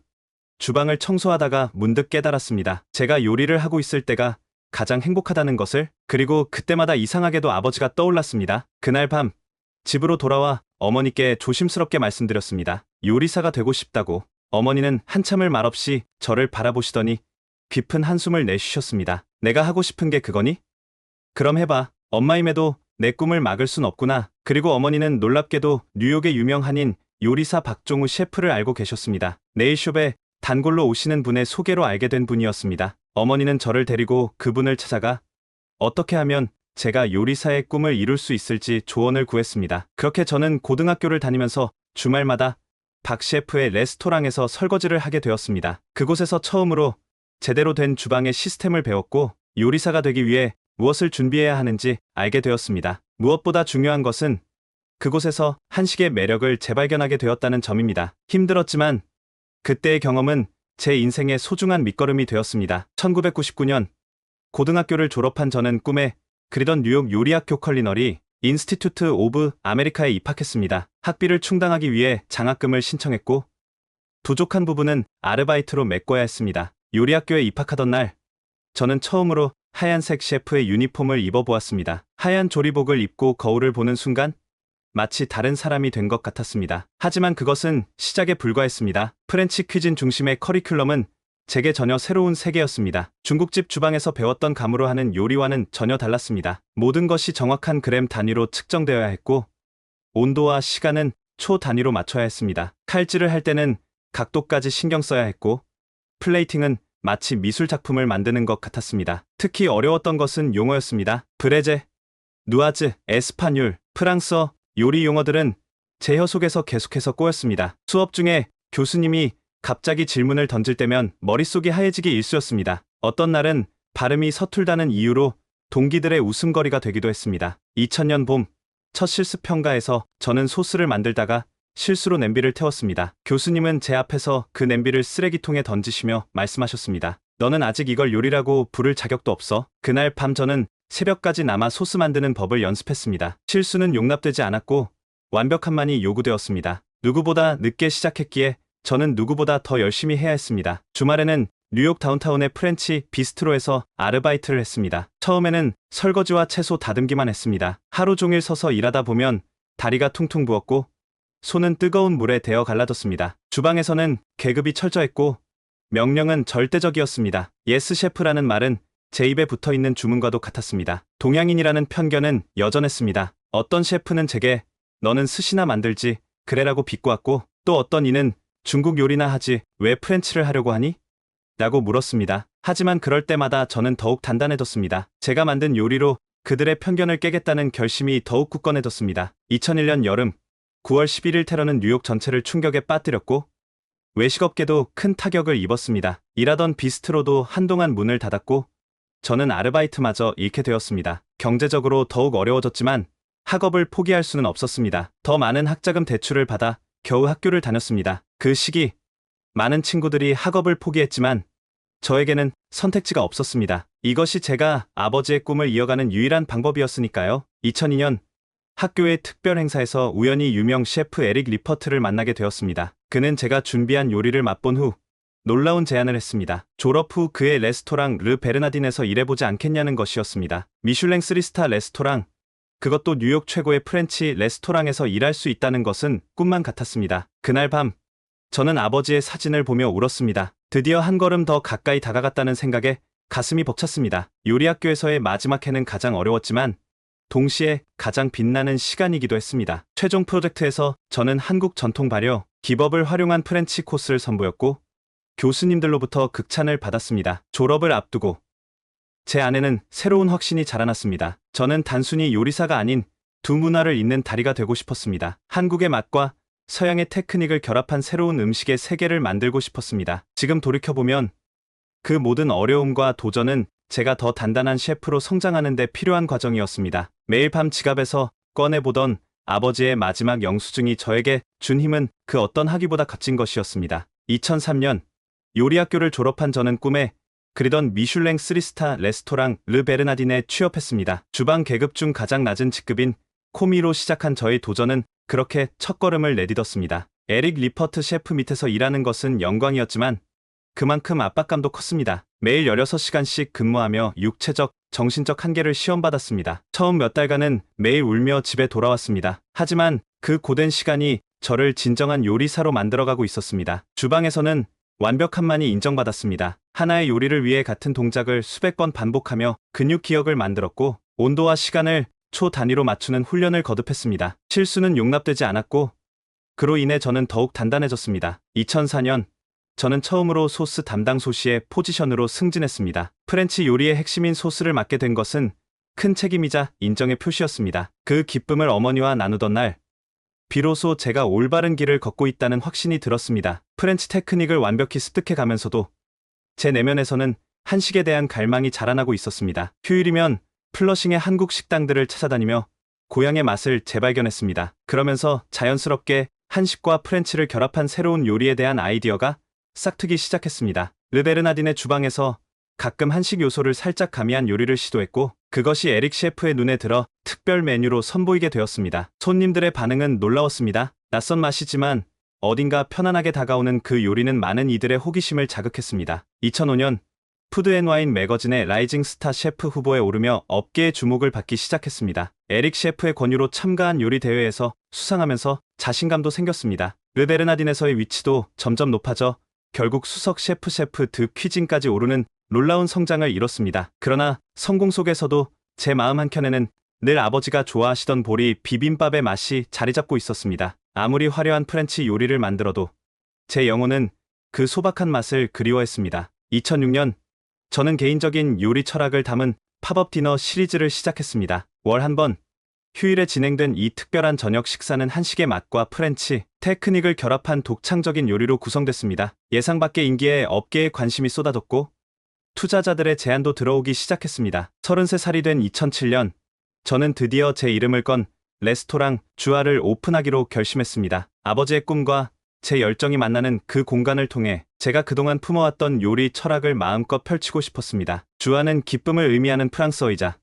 주방을 청소하다가 문득 깨달았습니다. 제가 요리를 하고 있을 때가 가장 행복하다는 것을. 그리고 그때마다 이상하게도 아버지가 떠올랐습니다. 그날 밤 집으로 돌아와 어머니께 조심스럽게 말씀드렸습니다. 요리사가 되고 싶다고. 어머니는 한참을 말없이 저를 바라보시더니 깊은 한숨을 내쉬셨습니다. 내가 하고 싶은 게 그거니? 그럼 해봐. 엄마임에도 내 꿈을 막을 순 없구나. 그리고 어머니는 놀랍게도 뉴욕의 유명 한인 요리사 박종우 셰프를 알고 계셨습니다. 네일숍에 단골로 오시는 분의 소개로 알게 된 분이었습니다. 어머니는 저를 데리고 그분을 찾아가 어떻게 하면 제가 요리사의 꿈을 이룰 수 있을지 조언을 구했습니다. 그렇게 저는 고등학교를 다니면서 주말마다 박 셰프의 레스토랑에서 설거지를 하게 되었습니다. 그곳에서 처음으로 제대로 된 주방의 시스템을 배웠고 요리사가 되기 위해 무엇을 준비해야 하는지 알게 되었습니다. 무엇보다 중요한 것은 그곳에서 한식의 매력을 재발견하게 되었다는 점입니다. 힘들었지만 그때의 경험은 제 인생의 소중한 밑거름이 되었습니다. 1999년 고등학교를 졸업한 저는 꿈에 그리던 뉴욕 요리학교 컬리너리 인스티튜트 오브 아메리카에 입학했습니다. 학비를 충당하기 위해 장학금을 신청했고 부족한 부분은 아르바이트로 메꿔야 했습니다. 요리학교에 입학하던 날 저는 처음으로 하얀색 셰프의 유니폼을 입어보았습니다. 하얀 조리복을 입고 거울을 보는 순간 마치 다른 사람이 된 것 같았습니다. 하지만 그것은 시작에 불과했습니다. 프렌치 퀴진 중심의 커리큘럼은 제게 전혀 새로운 세계였습니다. 중국집 주방에서 배웠던 감으로 하는 요리와는 전혀 달랐습니다. 모든 것이 정확한 그램 단위로 측정되어야 했고 온도와 시간은 초 단위로 맞춰야 했습니다. 칼질을 할 때는 각도까지 신경 써야 했고 플레이팅은 마치 미술 작품을 만드는 것 같았습니다. 특히 어려웠던 것은 용어였습니다. 브레제, 누아즈, 에스파뇰, 프랑스어, 요리 용어들은 제 혀 속에서 계속해서 꼬였습니다. 수업 중에 교수님이 갑자기 질문을 던질 때면 머릿속이 하얘지기 일쑤였습니다. 어떤 날은 발음이 서툴다는 이유로 동기들의 웃음거리가 되기도 했습니다. 2000년 봄, 첫 실습 평가에서 저는 소스를 만들다가 실수로 냄비를 태웠습니다. 교수님은 제 앞에서 그 냄비를 쓰레기통에 던지시며 말씀하셨습니다. 너는 아직 이걸 요리라고 부를 자격도 없어. 그날 밤 저는 새벽까지 남아 소스 만드는 법을 연습했습니다. 실수는 용납되지 않았고 완벽함만이 요구되었습니다. 누구보다 늦게 시작했기에 저는 누구보다 더 열심히 해야 했습니다. 주말에는 뉴욕 다운타운의 프렌치 비스트로에서 아르바이트를 했습니다. 처음에는 설거지와 채소 다듬기만 했습니다. 하루 종일 서서 일하다 보면 다리가 퉁퉁 부었고 손은 뜨거운 물에 데어 갈라졌습니다. 주방에서는 계급이 철저했고 명령은 절대적이었습니다. 예스 셰프라는 말은 제 입에 붙어있는 주문과도 같았습니다. 동양인이라는 편견은 여전했습니다. 어떤 셰프는 제게 너는 스시나 만들지 그래라고 비꼬았고 또 어떤 이는 중국 요리나 하지 왜 프렌치를 하려고 하니? 라고 물었습니다. 하지만 그럴 때마다 저는 더욱 단단해졌습니다. 제가 만든 요리로 그들의 편견을 깨겠다는 결심이 더욱 굳건해졌습니다. 2001년 여름 9월 11일 테러는 뉴욕 전체를 충격에 빠뜨렸고 외식업계도 큰 타격을 입었습니다. 일하던 비스트로도 한동안 문을 닫았고 저는 아르바이트마저 잃게 되었습니다. 경제적으로 더욱 어려워졌지만 학업을 포기할 수는 없었습니다. 더 많은 학자금 대출을 받아 겨우 학교를 다녔습니다. 그 시기 많은 친구들이 학업을 포기했지만 저에게는 선택지가 없었습니다. 이것이 제가 아버지의 꿈을 이어가는 유일한 방법이었으니까요. 2002년 학교의 특별 행사에서 우연히 유명 셰프 에릭 리퍼트를 만나게 되었습니다. 그는 제가 준비한 요리를 맛본 후 놀라운 제안을 했습니다. 졸업 후 그의 레스토랑 르 베르나딘에서 일해보지 않겠냐는 것이었습니다. 미슐랭 3스타 레스토랑, 그것도 뉴욕 최고의 프렌치 레스토랑에서 일할 수 있다는 것은 꿈만 같았습니다. 그날 밤 저는 아버지의 사진을 보며 울었습니다. 드디어 한 걸음 더 가까이 다가갔다는 생각에 가슴이 벅찼습니다. 요리학교에서의 마지막 해는 가장 어려웠지만 동시에 가장 빛나는 시간이기도 했습니다. 최종 프로젝트에서 저는 한국 전통 발효, 기법을 활용한 프렌치 코스를 선보였고 교수님들로부터 극찬을 받았습니다. 졸업을 앞두고 제 안에는 새로운 확신이 자라났습니다. 저는 단순히 요리사가 아닌 두 문화를 잇는 다리가 되고 싶었습니다. 한국의 맛과 서양의 테크닉을 결합한 새로운 음식의 세계를 만들고 싶었습니다. 지금 돌이켜보면 그 모든 어려움과 도전은 제가 더 단단한 셰프로 성장하는 데 필요한 과정이었습니다. 매일 밤 지갑에서 꺼내보던 아버지의 마지막 영수증이 저에게 준 힘은 그 어떤 학위보다 값진 것이었습니다. 2003년 요리학교를 졸업한 저는 꿈에 그리던 미슐랭 3스타 레스토랑 르 베르나딘에 취업했습니다. 주방 계급 중 가장 낮은 직급인 코미로 시작한 저의 도전은 그렇게 첫걸음을 내딛었습니다. 에릭 리퍼트 셰프 밑에서 일하는 것은 영광이었지만 그만큼 압박감도 컸습니다. 매일 16시간씩 근무하며 육체적, 정신적 한계를 시험받았습니다. 처음 몇 달간은 매일 울며 집에 돌아왔습니다. 하지만 그 고된 시간이 저를 진정한 요리사로 만들어가고 있었습니다. 주방에서는 완벽함만이 인정받았습니다. 하나의 요리를 위해 같은 동작을 수백 번 반복하며 근육 기억을 만들었고 온도와 시간을 초 단위로 맞추는 훈련을 거듭했습니다. 실수는 용납되지 않았고 그로 인해 저는 더욱 단단해졌습니다. 2004년 저는 처음으로 소스 담당 소시의 포지션으로 승진했습니다. 프렌치 요리의 핵심인 소스를 맡게 된 것은 큰 책임이자 인정의 표시였습니다. 그 기쁨을 어머니와 나누던 날 비로소 제가 올바른 길을 걷고 있다는 확신이 들었습니다. 프렌치 테크닉을 완벽히 습득해 가면서도 제 내면에서는 한식에 대한 갈망이 자라나고 있었습니다. 휴일이면 플러싱의 한국 식당들을 찾아다니며 고향의 맛을 재발견했습니다. 그러면서 자연스럽게 한식과 프렌치를 결합한 새로운 요리에 대한 아이디어가 싹트기 시작했습니다. 르베르나딘의 주방에서 가끔 한식 요소를 살짝 가미한 요리를 시도했고 그것이 에릭 셰프의 눈에 들어 특별 메뉴로 선보이게 되었습니다. 손님들의 반응은 놀라웠습니다. 낯선 맛이지만 어딘가 편안하게 다가오는 그 요리는 많은 이들의 호기심을 자극했습니다. 2005년 푸드앤와인 매거진의 라이징 스타 셰프 후보에 오르며 업계의 주목을 받기 시작했습니다. 에릭 셰프의 권유로 참가한 요리 대회에서 수상하면서 자신감도 생겼습니다. 르베르나딘에서의 위치도 점점 높아져 결국 수석 셰프 드 퀴진까지 오르는 놀라운 성장을 이뤘습니다. 그러나 성공 속에서도 제 마음 한켠에는 늘 아버지가 좋아하시던 보리 비빔밥의 맛이 자리 잡고 있었습니다. 아무리 화려한 프렌치 요리를 만들어도 제 영혼은 그 소박한 맛을 그리워했습니다. 2006년 저는 개인적인 요리 철학을 담은 팝업 디너 시리즈를 시작했습니다. 월 한 번, 휴일에 진행된 이 특별한 저녁 식사는 한식의 맛과 프렌치 테크닉을 결합한 독창적인 요리로 구성됐습니다. 예상 밖의 인기에 업계에 관심이 쏟아졌고 투자자들의 제안도 들어오기 시작했습니다. 33살이 된 2007년, 저는 드디어 제 이름을 건 레스토랑 주아를 오픈하기로 결심했습니다. 아버지의 꿈과 제 열정이 만나는 그 공간을 통해 제가 그동안 품어왔던 요리 철학을 마음껏 펼치고 싶었습니다. 주아는 기쁨을 의미하는 프랑스어이자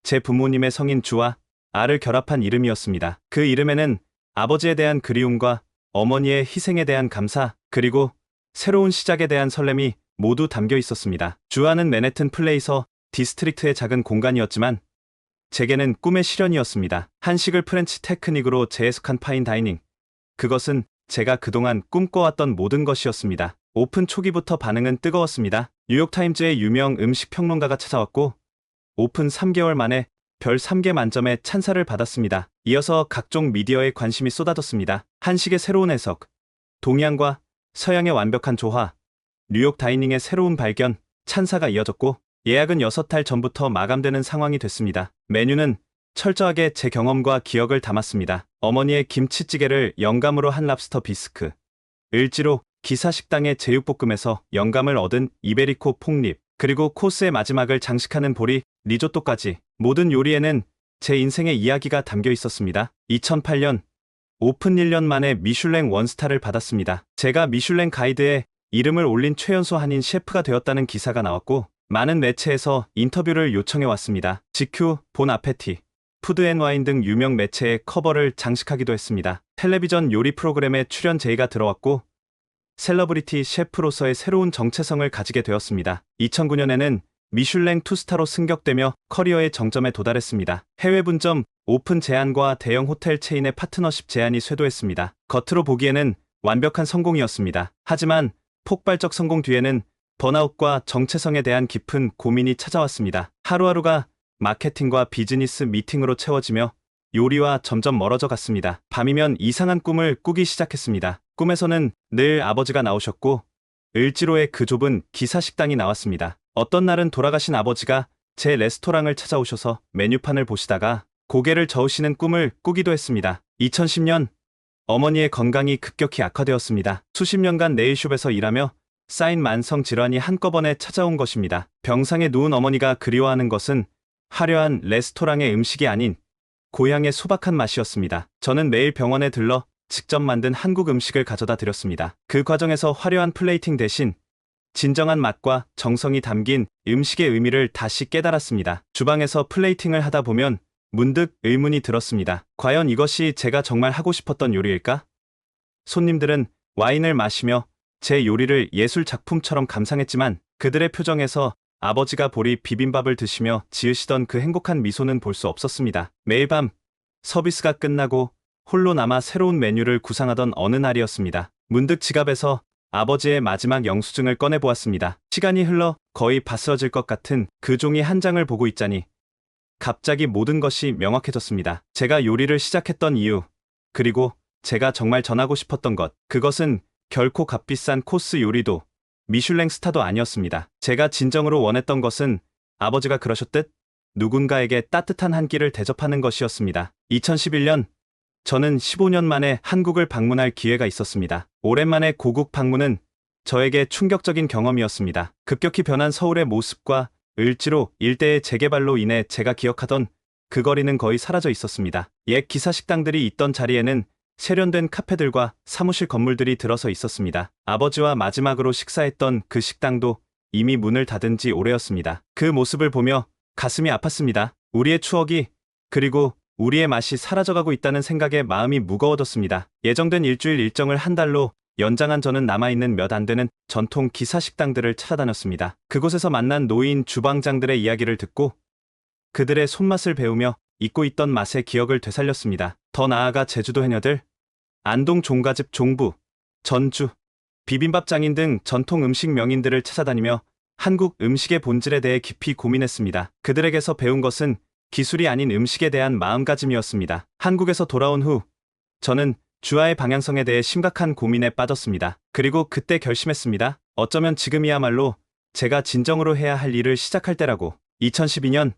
제 부모님의 성인 주와 아를 결합한 이름이었습니다. 그 이름에는 아버지에 대한 그리움과 어머니의 희생에 대한 감사, 그리고 새로운 시작에 대한 설렘이 모두 담겨 있었습니다. 주아는 맨해튼 플레이서 디스트릭트의 작은 공간이었지만 제게는 꿈의 실현이었습니다. 한식을 프렌치 테크닉으로 재해석한 파인 다이닝. 그것은 제가 그동안 꿈꿔왔던 모든 것이었습니다. 오픈 초기부터 반응은 뜨거웠습니다. 뉴욕타임즈의 유명 음식 평론가가 찾아왔고 오픈 3개월 만에 별 3개 만점의 찬사를 받았습니다. 이어서 각종 미디어에 관심이 쏟아졌습니다. 한식의 새로운 해석, 동양과 서양의 완벽한 조화, 뉴욕 다이닝의 새로운 발견, 찬사가 이어졌고 예약은 6달 전부터 마감되는 상황이 됐습니다. 메뉴는 철저하게 제 경험과 기억을 담았습니다. 어머니의 김치찌개를 영감으로 한 랍스터 비스크, 을지로 기사 식당의 제육볶음에서 영감을 얻은 이베리코 폭립, 그리고 코스의 마지막을 장식하는 보리 리조또까지 모든 요리에는 제 인생의 이야기가 담겨 있었습니다. 2008년 오픈 1년 만에 미슐랭 원스타를 받았습니다. 제가 미슐랭 가이드에 이름을 올린 최연소 한인 셰프가 되었다는 기사가 나왔고 많은 매체에서 인터뷰를 요청해 왔습니다. GQ, 본 아페티, 푸드앤와인 등 유명 매체의 커버를 장식하기도 했습니다. 텔레비전 요리 프로그램에 출연 제의가 들어왔고 셀러브리티 셰프로서의 새로운 정체성을 가지게 되었습니다. 2009년에는 미슐랭 투스타로 승격되며 커리어의 정점에 도달했습니다. 해외 분점 오픈 제안과 대형 호텔 체인의 파트너십 제안이 쇄도했습니다. 겉으로 보기에는 완벽한 성공이었습니다. 하지만 폭발적 성공 뒤에는 번아웃과 정체성에 대한 깊은 고민이 찾아왔습니다. 하루하루가 마케팅과 비즈니스 미팅으로 채워지며 요리와 점점 멀어져 갔습니다. 밤이면 이상한 꿈을 꾸기 시작했습니다. 꿈에서는 늘 아버지가 나오셨고 을지로의 그 좁은 기사 식당이 나왔습니다. 어떤 날은 돌아가신 아버지가 제 레스토랑을 찾아오셔서 메뉴판을 보시다가 고개를 저으시는 꿈을 꾸기도 했습니다. 2010년 어머니의 건강이 급격히 악화되었습니다. 수십 년간 네일숍에서 일하며 쌓인 만성 질환이 한꺼번에 찾아온 것입니다. 병상에 누운 어머니가 그리워하는 것은 화려한 레스토랑의 음식이 아닌 고향의 소박한 맛이었습니다. 저는 매일 병원에 들러 직접 만든 한국 음식을 가져다 드렸습니다. 그 과정에서 화려한 플레이팅 대신 진정한 맛과 정성이 담긴 음식의 의미를 다시 깨달았습니다. 주방에서 플레이팅을 하다 보면 문득 의문이 들었습니다. 과연 이것이 제가 정말 하고 싶었던 요리일까? 손님들은 와인을 마시며 제 요리를 예술 작품처럼 감상했지만 그들의 표정에서 아버지가 보리 비빔밥을 드시며 지으시던 그 행복한 미소는 볼 수 없었습니다. 매일 밤 서비스가 끝나고 홀로 남아 새로운 메뉴를 구상하던 어느 날이었습니다. 문득 지갑에서 아버지의 마지막 영수증을 꺼내보았습니다. 시간이 흘러 거의 바스러질 것 같은 그 종이 한 장을 보고 있자니 갑자기 모든 것이 명확해졌습니다. 제가 요리를 시작했던 이유, 그리고 제가 정말 전하고 싶었던 것, 그것은 결코 값비싼 코스 요리도 미슐랭 스타도 아니었습니다. 제가 진정으로 원했던 것은 아버지가 그러셨듯 누군가에게 따뜻한 한 끼를 대접하는 것이었습니다. 2011년 저는 15년 만에 한국을 방문할 기회가 있었습니다. 오랜만에 고국 방문은 저에게 충격적인 경험이었습니다. 급격히 변한 서울의 모습과 을지로 일대의 재개발로 인해 제가 기억하던 그 거리는 거의 사라져 있었습니다. 옛 기사 식당들이 있던 자리에는 세련된 카페들과 사무실 건물들이 들어서 있었습니다. 아버지와 마지막으로 식사했던 그 식당도 이미 문을 닫은 지 오래였습니다. 그 모습을 보며 가슴이 아팠습니다. 우리의 추억이, 그리고 우리의 맛이 사라져가고 있다는 생각에 마음이 무거워졌습니다. 예정된 일주일 일정을 한 달로 연장한 저는 남아있는 몇 안 되는 전통 기사 식당들을 찾아다녔습니다. 그곳에서 만난 노인 주방장들의 이야기를 듣고 그들의 손맛을 배우며 잊고 있던 맛의 기억을 되살렸습니다. 더 나아가 제주도 해녀들, 안동 종가집 종부, 전주, 비빔밥 장인 등 전통 음식 명인들을 찾아다니며 한국 음식의 본질에 대해 깊이 고민했습니다. 그들에게서 배운 것은 기술이 아닌 음식에 대한 마음가짐이었습니다. 한국에서 돌아온 후 저는 주아의 방향성에 대해 심각한 고민에 빠졌습니다. 그리고 그때 결심했습니다. 어쩌면 지금이야말로 제가 진정으로 해야 할 일을 시작할 때라고. 2012년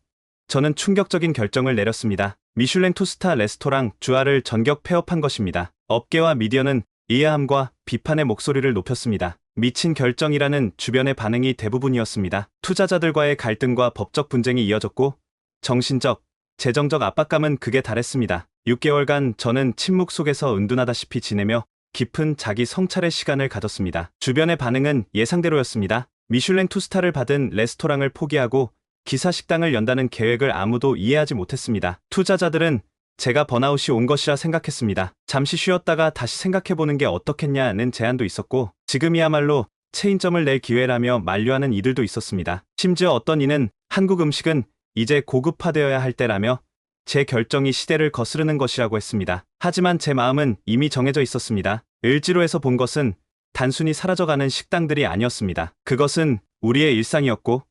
저는 충격적인 결정을 내렸습니다. 미슐랭 투스타 레스토랑 주아를 전격 폐업한 것입니다. 업계와 미디어는 의아함과 비판의 목소리를 높였습니다. 미친 결정이라는 주변의 반응이 대부분이었습니다. 투자자들과의 갈등과 법적 분쟁이 이어졌고 정신적, 재정적 압박감은 극에 달했습니다. 6개월간 저는 침묵 속에서 은둔하다시피 지내며 깊은 자기 성찰의 시간을 가졌습니다. 주변의 반응은 예상대로였습니다. 미슐랭 투스타를 받은 레스토랑을 포기하고 기사 식당을 연다는 계획을 아무도 이해하지 못했습니다. 투자자들은 제가 번아웃이 온 것이라 생각했습니다. 잠시 쉬었다가 다시 생각해보는 게 어떻겠냐는 제안도 있었고 지금이야말로 체인점을 낼 기회라며 만류하는 이들도 있었습니다. 심지어 어떤 이는 한국 음식은 이제 고급화되어야 할 때라며 제 결정이 시대를 거스르는 것이라고 했습니다. 하지만 제 마음은 이미 정해져 있었습니다. 을지로에서 본 것은 단순히 사라져가는 식당들이 아니었습니다. 그것은 우리의 일상이었고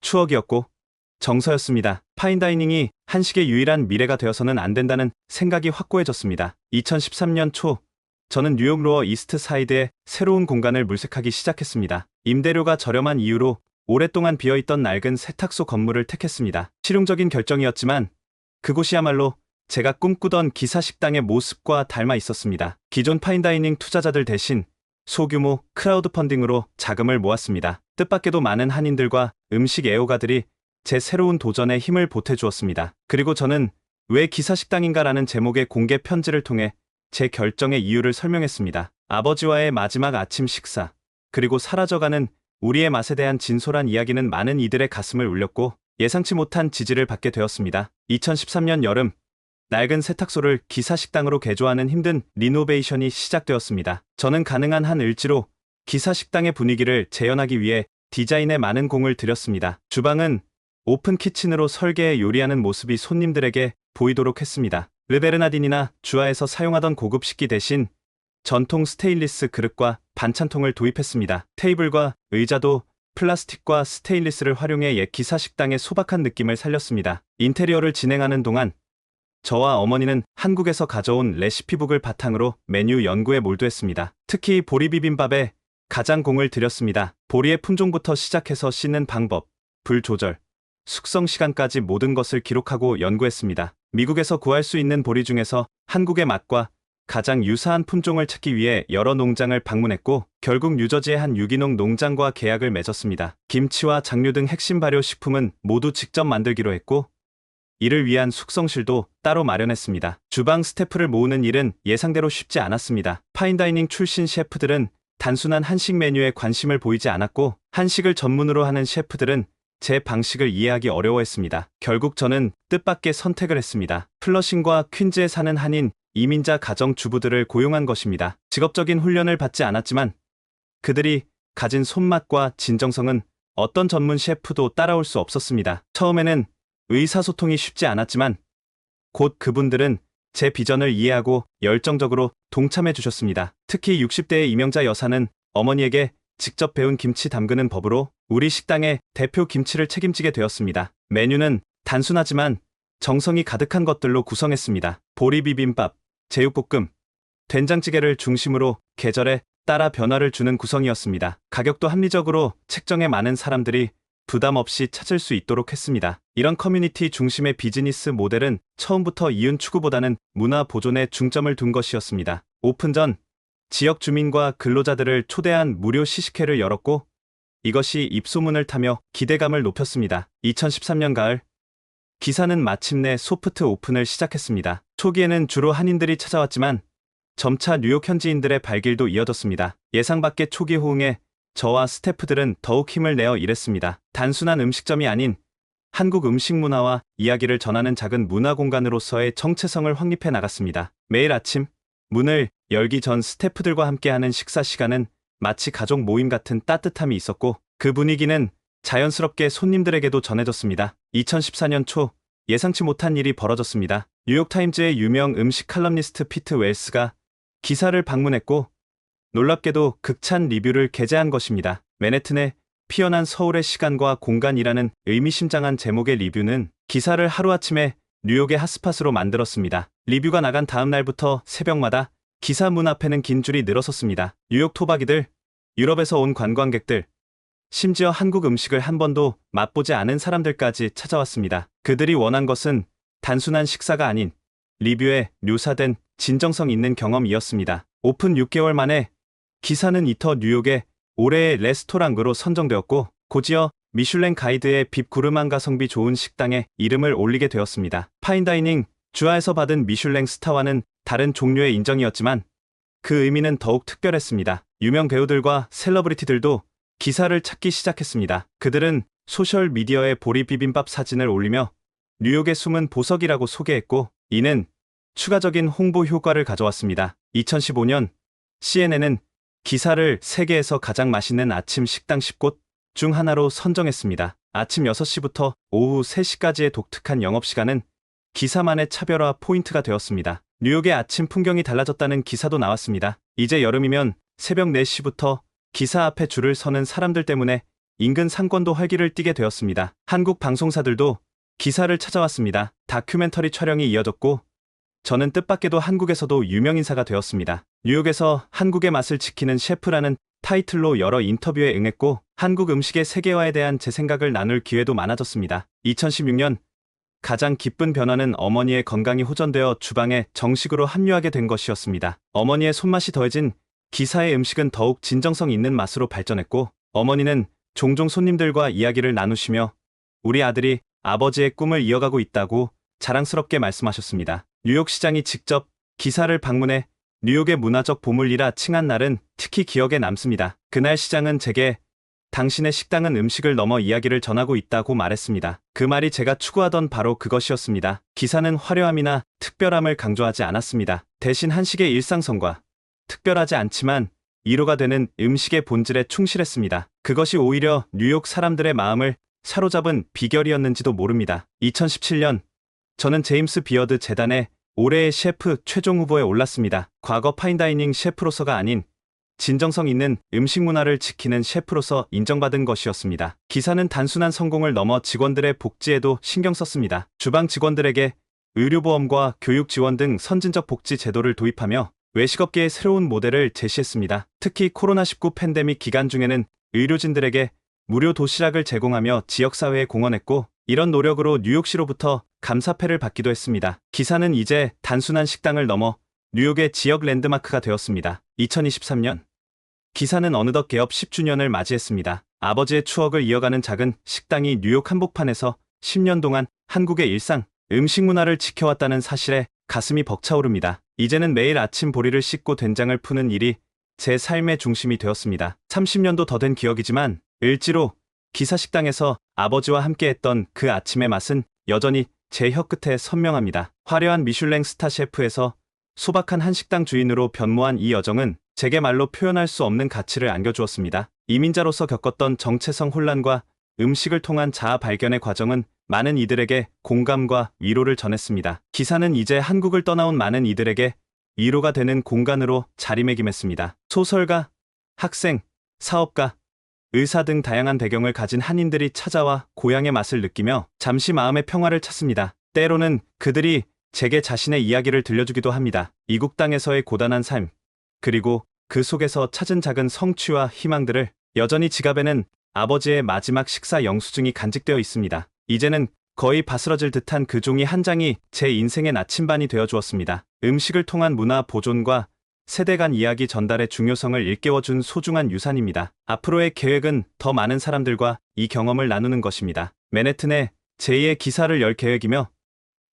추억이었고 정서였습니다. 파인다이닝이 한식의 유일한 미래가 되어서는 안 된다는 생각이 확고해졌습니다. 2013년 초 저는 뉴욕 로어 이스트 사이드에 새로운 공간을 물색하기 시작했습니다. 임대료가 저렴한 이유로 오랫동안 비어있던 낡은 세탁소 건물을 택했습니다. 실용적인 결정이었지만 그곳이야말로 제가 꿈꾸던 기사 식당의 모습과 닮아 있었습니다. 기존 파인다이닝 투자자들 대신 소규모 크라우드 펀딩으로 자금을 모았습니다. 뜻밖에도 많은 한인들과 음식 애호가들이 제 새로운 도전에 힘을 보태주었습니다. 그리고 저는 왜 기사 식당인가라는 제목의 공개 편지를 통해 제 결정의 이유를 설명했습니다. 아버지와의 마지막 아침 식사, 그리고 사라져가는 우리의 맛에 대한 진솔한 이야기는 많은 이들의 가슴을 울렸고 예상치 못한 지지를 받게 되었습니다. 2013년 여름, 낡은 세탁소를 기사 식당으로 개조하는 힘든 리노베이션이 시작되었습니다. 저는 가능한 한 을지로 기사 식당의 분위기를 재현하기 위해 디자인에 많은 공을 들였습니다. 주방은 오픈 키친으로 설계해 요리하는 모습이 손님들에게 보이도록 했습니다. 르베르나딘이나 주아에서 사용하던 고급 식기 대신 전통 스테인리스 그릇과 반찬통을 도입했습니다. 테이블과 의자도 플라스틱과 스테인리스를 활용해 옛 기사 식당의 소박한 느낌을 살렸습니다. 인테리어를 진행하는 동안 저와 어머니는 한국에서 가져온 레시피북을 바탕으로 메뉴 연구에 몰두했습니다. 특히 보리 비빔밥에 가장 공을 들였습니다. 보리의 품종부터 시작해서 씻는 방법, 불 조절, 숙성 시간까지 모든 것을 기록하고 연구했습니다. 미국에서 구할 수 있는 보리 중에서 한국의 맛과 가장 유사한 품종을 찾기 위해 여러 농장을 방문했고 결국 뉴저지의 한 유기농 농장과 계약을 맺었습니다. 김치와 장류 등 핵심 발효 식품은 모두 직접 만들기로 했고 이를 위한 숙성실도 따로 마련했습니다. 주방 스태프를 모으는 일은 예상대로 쉽지 않았습니다. 파인다이닝 출신 셰프들은 단순한 한식 메뉴에 관심을 보이지 않았고 한식을 전문으로 하는 셰프들은 제 방식을 이해하기 어려워했습니다. 결국 저는 뜻밖의 선택을 했습니다. 플러싱과 퀸즈에 사는 한인 이민자 가정주부들을 고용한 것입니다. 직업적인 훈련을 받지 않았지만 그들이 가진 손맛과 진정성은 어떤 전문 셰프도 따라올 수 없었습니다. 처음에는 의사소통이 쉽지 않았지만 곧 그분들은 제 비전을 이해하고 열정적으로 동참해 주셨습니다. 특히 60대의 이명자 여사는 어머니에게 직접 배운 김치 담그는 법으로 우리 식당의 대표 김치를 책임지게 되었습니다. 메뉴는 단순하지만 정성이 가득한 것들로 구성했습니다. 보리 비빔밥, 제육볶음, 된장찌개를 중심으로 계절에 따라 변화를 주는 구성이었습니다. 가격도 합리적으로 책정해 많은 사람들이 부담 없이 찾을 수 있도록 했습니다. 이런 커뮤니티 중심의 비즈니스 모델은 처음부터 이윤 추구보다는 문화 보존에 중점을 둔 것이었습니다. 오픈 전 지역 주민과 근로자들을 초대한 무료 시식회를 열었고 이것이 입소문을 타며 기대감을 높였습니다. 2013년 가을, 기사는 마침내 소프트 오픈을 시작했습니다. 초기에는 주로 한인들이 찾아왔지만 점차 뉴욕 현지인들의 발길도 이어졌습니다. 예상 밖의 초기 호응에 저와 스태프들은 더욱 힘을 내어 일했습니다. 단순한 음식점이 아닌 한국 음식 문화와 이야기를 전하는 작은 문화 공간으로서의 정체성을 확립해 나갔습니다. 매일 아침 문을 열기 전 스태프들과 함께하는 식사 시간은 마치 가족 모임 같은 따뜻함이 있었고 그 분위기는 자연스럽게 손님들에게도 전해졌습니다. 2014년 초 예상치 못한 일이 벌어졌습니다. 뉴욕타임즈의 유명 음식 칼럼니스트 피트 웰스가 기사를 방문했고 놀랍게도 극찬 리뷰를 게재한 것입니다. 맨해튼의 피어난 서울의 시간과 공간이라는 의미심장한 제목의 리뷰는 기사를 하루아침에 뉴욕의 핫스팟으로 만들었습니다. 리뷰가 나간 다음 날부터 새벽마다 기사 문 앞에는 긴 줄이 늘어섰습니다. 뉴욕 토박이들, 유럽에서 온 관광객들, 심지어 한국 음식을 한 번도 맛보지 않은 사람들까지 찾아왔습니다. 그들이 원한 것은 단순한 식사가 아닌 리뷰에 묘사된 진정성 있는 경험이었습니다. 오픈 6개월 만에 기사는 이터 뉴욕의 올해의 레스토랑으로 선정되었고 곧이어 미슐랭 가이드의 빕 구르망 가성비 좋은 식당에 이름을 올리게 되었습니다. 파인다이닝 주하에서 받은 미슐랭 스타와는 다른 종류의 인정이었지만 그 의미는 더욱 특별했습니다. 유명 배우들과 셀러브리티들도 기사를 찾기 시작했습니다. 그들은 소셜미디어에 보리 비빔밥 사진을 올리며 뉴욕의 숨은 보석이라고 소개했고 이는 추가적인 홍보 효과를 가져왔습니다. 2015년 CNN은 기사를 세계에서 가장 맛있는 아침 식당 10곳 중 하나로 선정했습니다. 아침 6시부터 오후 3시까지의 독특한 영업시간은 기사만의 차별화 포인트가 되었습니다. 뉴욕의 아침 풍경이 달라졌다는 기사도 나왔습니다. 이제 여름이면 새벽 4시부터 기사 앞에 줄을 서는 사람들 때문에 인근 상권도 활기를 띠게 되었습니다. 한국 방송사들도 기사를 찾아왔습니다. 다큐멘터리 촬영이 이어졌고 저는 뜻밖에도 한국에서도 유명인사가 되었습니다. 뉴욕에서 한국의 맛을 지키는 셰프라는 타이틀로 여러 인터뷰에 응했고 한국 음식의 세계화에 대한 제 생각을 나눌 기회도 많아졌습니다. 2016년 가장 기쁜 변화는 어머니의 건강이 호전되어 주방에 정식으로 합류하게 된 것이었습니다. 어머니의 손맛이 더해진 기사의 음식은 더욱 진정성 있는 맛으로 발전했고 어머니는 종종 손님들과 이야기를 나누시며 우리 아들이 아버지의 꿈을 이어가고 있다고 자랑스럽게 말씀하셨습니다. 뉴욕시장이 직접 기사를 방문해 뉴욕의 문화적 보물이라 칭한 날은 특히 기억에 남습니다. 그날 시장은 제게 당신의 식당은 음식을 넘어 이야기를 전하고 있다고 말했습니다. 그 말이 제가 추구하던 바로 그것이었습니다. 기사는 화려함이나 특별함을 강조하지 않았습니다. 대신 한식의 일상성과 특별하지 않지만 위로가 되는 음식의 본질에 충실했습니다. 그것이 오히려 뉴욕 사람들의 마음을 사로잡은 비결이었는지도 모릅니다. 2017년 저는 제임스 비어드 재단의 올해의 셰프 최종 후보에 올랐습니다. 과거 파인다이닝 셰프로서가 아닌 진정성 있는 음식 문화를 지키는 셰프로서 인정받은 것이었습니다. 기사는 단순한 성공을 넘어 직원들의 복지에도 신경 썼습니다. 주방 직원들에게 의료보험과 교육 지원 등 선진적 복지 제도를 도입하며 외식업계의 새로운 모델을 제시했습니다. 특히 코로나19 팬데믹 기간 중에는 의료진들에게 무료 도시락을 제공하며 지역사회에 공헌했고 이런 노력으로 뉴욕시로부터 감사패를 받기도 했습니다. 기사는 이제 단순한 식당을 넘어 뉴욕의 지역 랜드마크가 되었습니다. 2023년 기사는 어느덧 개업 10주년을 맞이했습니다. 아버지의 추억을 이어가는 작은 식당이 뉴욕 한복판에서 10년 동안 한국의 일상, 음식 문화를 지켜왔다는 사실에 가슴이 벅차오릅니다. 이제는 매일 아침 보리를 씻고 된장을 푸는 일이 제 삶의 중심이 되었습니다. 30년도 더 된 기억이지만 을지로 기사 식당에서 아버지와 함께했던 그 아침의 맛은 여전히 제 혀끝에 선명합니다. 화려한 미슐랭 스타 셰프에서 소박한 한식당 주인으로 변모한 이 여정은 제게 말로 표현할 수 없는 가치를 안겨주었습니다. 이민자로서 겪었던 정체성 혼란과 음식을 통한 자아 발견의 과정은 많은 이들에게 공감과 위로를 전했습니다. 기사는 이제 한국을 떠나온 많은 이들에게 위로가 되는 공간으로 자리매김했습니다. 소설가, 학생, 사업가, 의사 등 다양한 배경을 가진 한인들이 찾아와 고향의 맛을 느끼며 잠시 마음의 평화를 찾습니다. 때로는 그들이 제게 자신의 이야기를 들려주기도 합니다. 이국 땅에서의 고단한 삶, 그리고 그 속에서 찾은 작은 성취와 희망들을 여전히 지갑에는 아버지의 마지막 식사 영수증이 간직되어 있습니다. 이제는 거의 바스러질 듯한 그 종이 한 장이 제 인생의 나침반이 되어주었습니다. 음식을 통한 문화 보존과 세대 간 이야기 전달의 중요성을 일깨워준 소중한 유산입니다. 앞으로의 계획은 더 많은 사람들과 이 경험을 나누는 것입니다. 맨해튼에 제2의 기사를 열 계획이며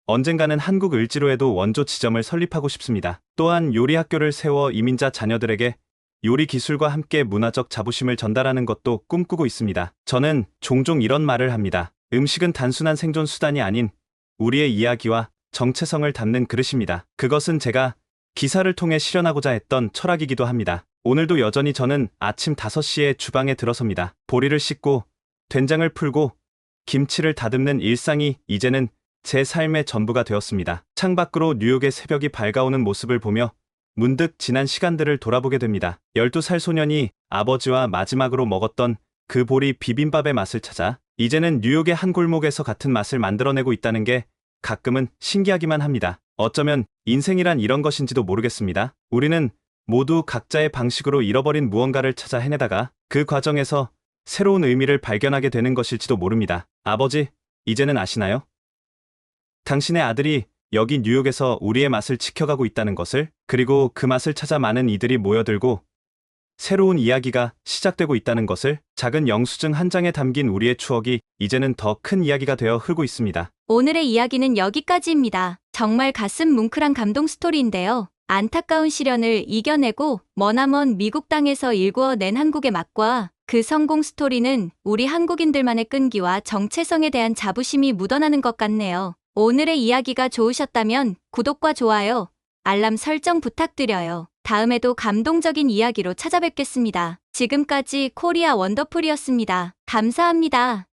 언젠가는 한국 을지로에도 원조 지점을 설립하고 싶습니다. 또한 요리 학교를 세워 이민자 자녀들에게 요리 기술과 함께 문화적 자부심을 전달하는 것도 꿈꾸고 있습니다. 저는 종종 이런 말을 합니다. 음식은 단순한 생존 수단이 아닌 우리의 이야기와 정체성을 담는 그릇입니다. 그것은 제가 기사를 통해 실현하고자 했던 철학이기도 합니다. 오늘도 여전히 저는 아침 5시에 주방에 들어섭니다. 보리를 씻고 된장을 풀고 김치를 다듬는 일상이 이제는 제 삶의 전부가 되었습니다. 창밖으로 뉴욕의 새벽이 밝아오는 모습을 보며 문득 지난 시간들을 돌아보게 됩니다. 12살 소년이 아버지와 마지막으로 먹었던 그 보리 비빔밥의 맛을 찾아 이제는 뉴욕의 한 골목에서 같은 맛을 만들어내고 있다는 게 가끔은 신기하기만 합니다. 어쩌면 인생이란 이런 것인지도 모르겠습니다. 우리는 모두 각자의 방식으로 잃어버린 무언가를 찾아 헤매다가 그 과정에서 새로운 의미를 발견하게 되는 것일지도 모릅니다. 아버지, 이제는 아시나요? 당신의 아들이 여기 뉴욕에서 우리의 맛을 지켜가고 있다는 것을, 그리고 그 맛을 찾아 많은 이들이 모여들고 새로운 이야기가 시작되고 있다는 것을, 작은 영수증 한 장에 담긴 우리의 추억이 이제는 더 큰 이야기가 되어 흐르고 있습니다. 오늘의 이야기는 여기까지입니다. 정말 가슴 뭉클한 감동 스토리인데요. 안타까운 시련을 이겨내고 머나먼 미국 땅에서 일구어낸 한국의 맛과 그 성공 스토리는 우리 한국인들만의 끈기와 정체성에 대한 자부심이 묻어나는 것 같네요. 오늘의 이야기가 좋으셨다면 구독과 좋아요, 알람 설정 부탁드려요. 다음에도 감동적인 이야기로 찾아뵙겠습니다. 지금까지 코리아 원더풀이었습니다. 감사합니다.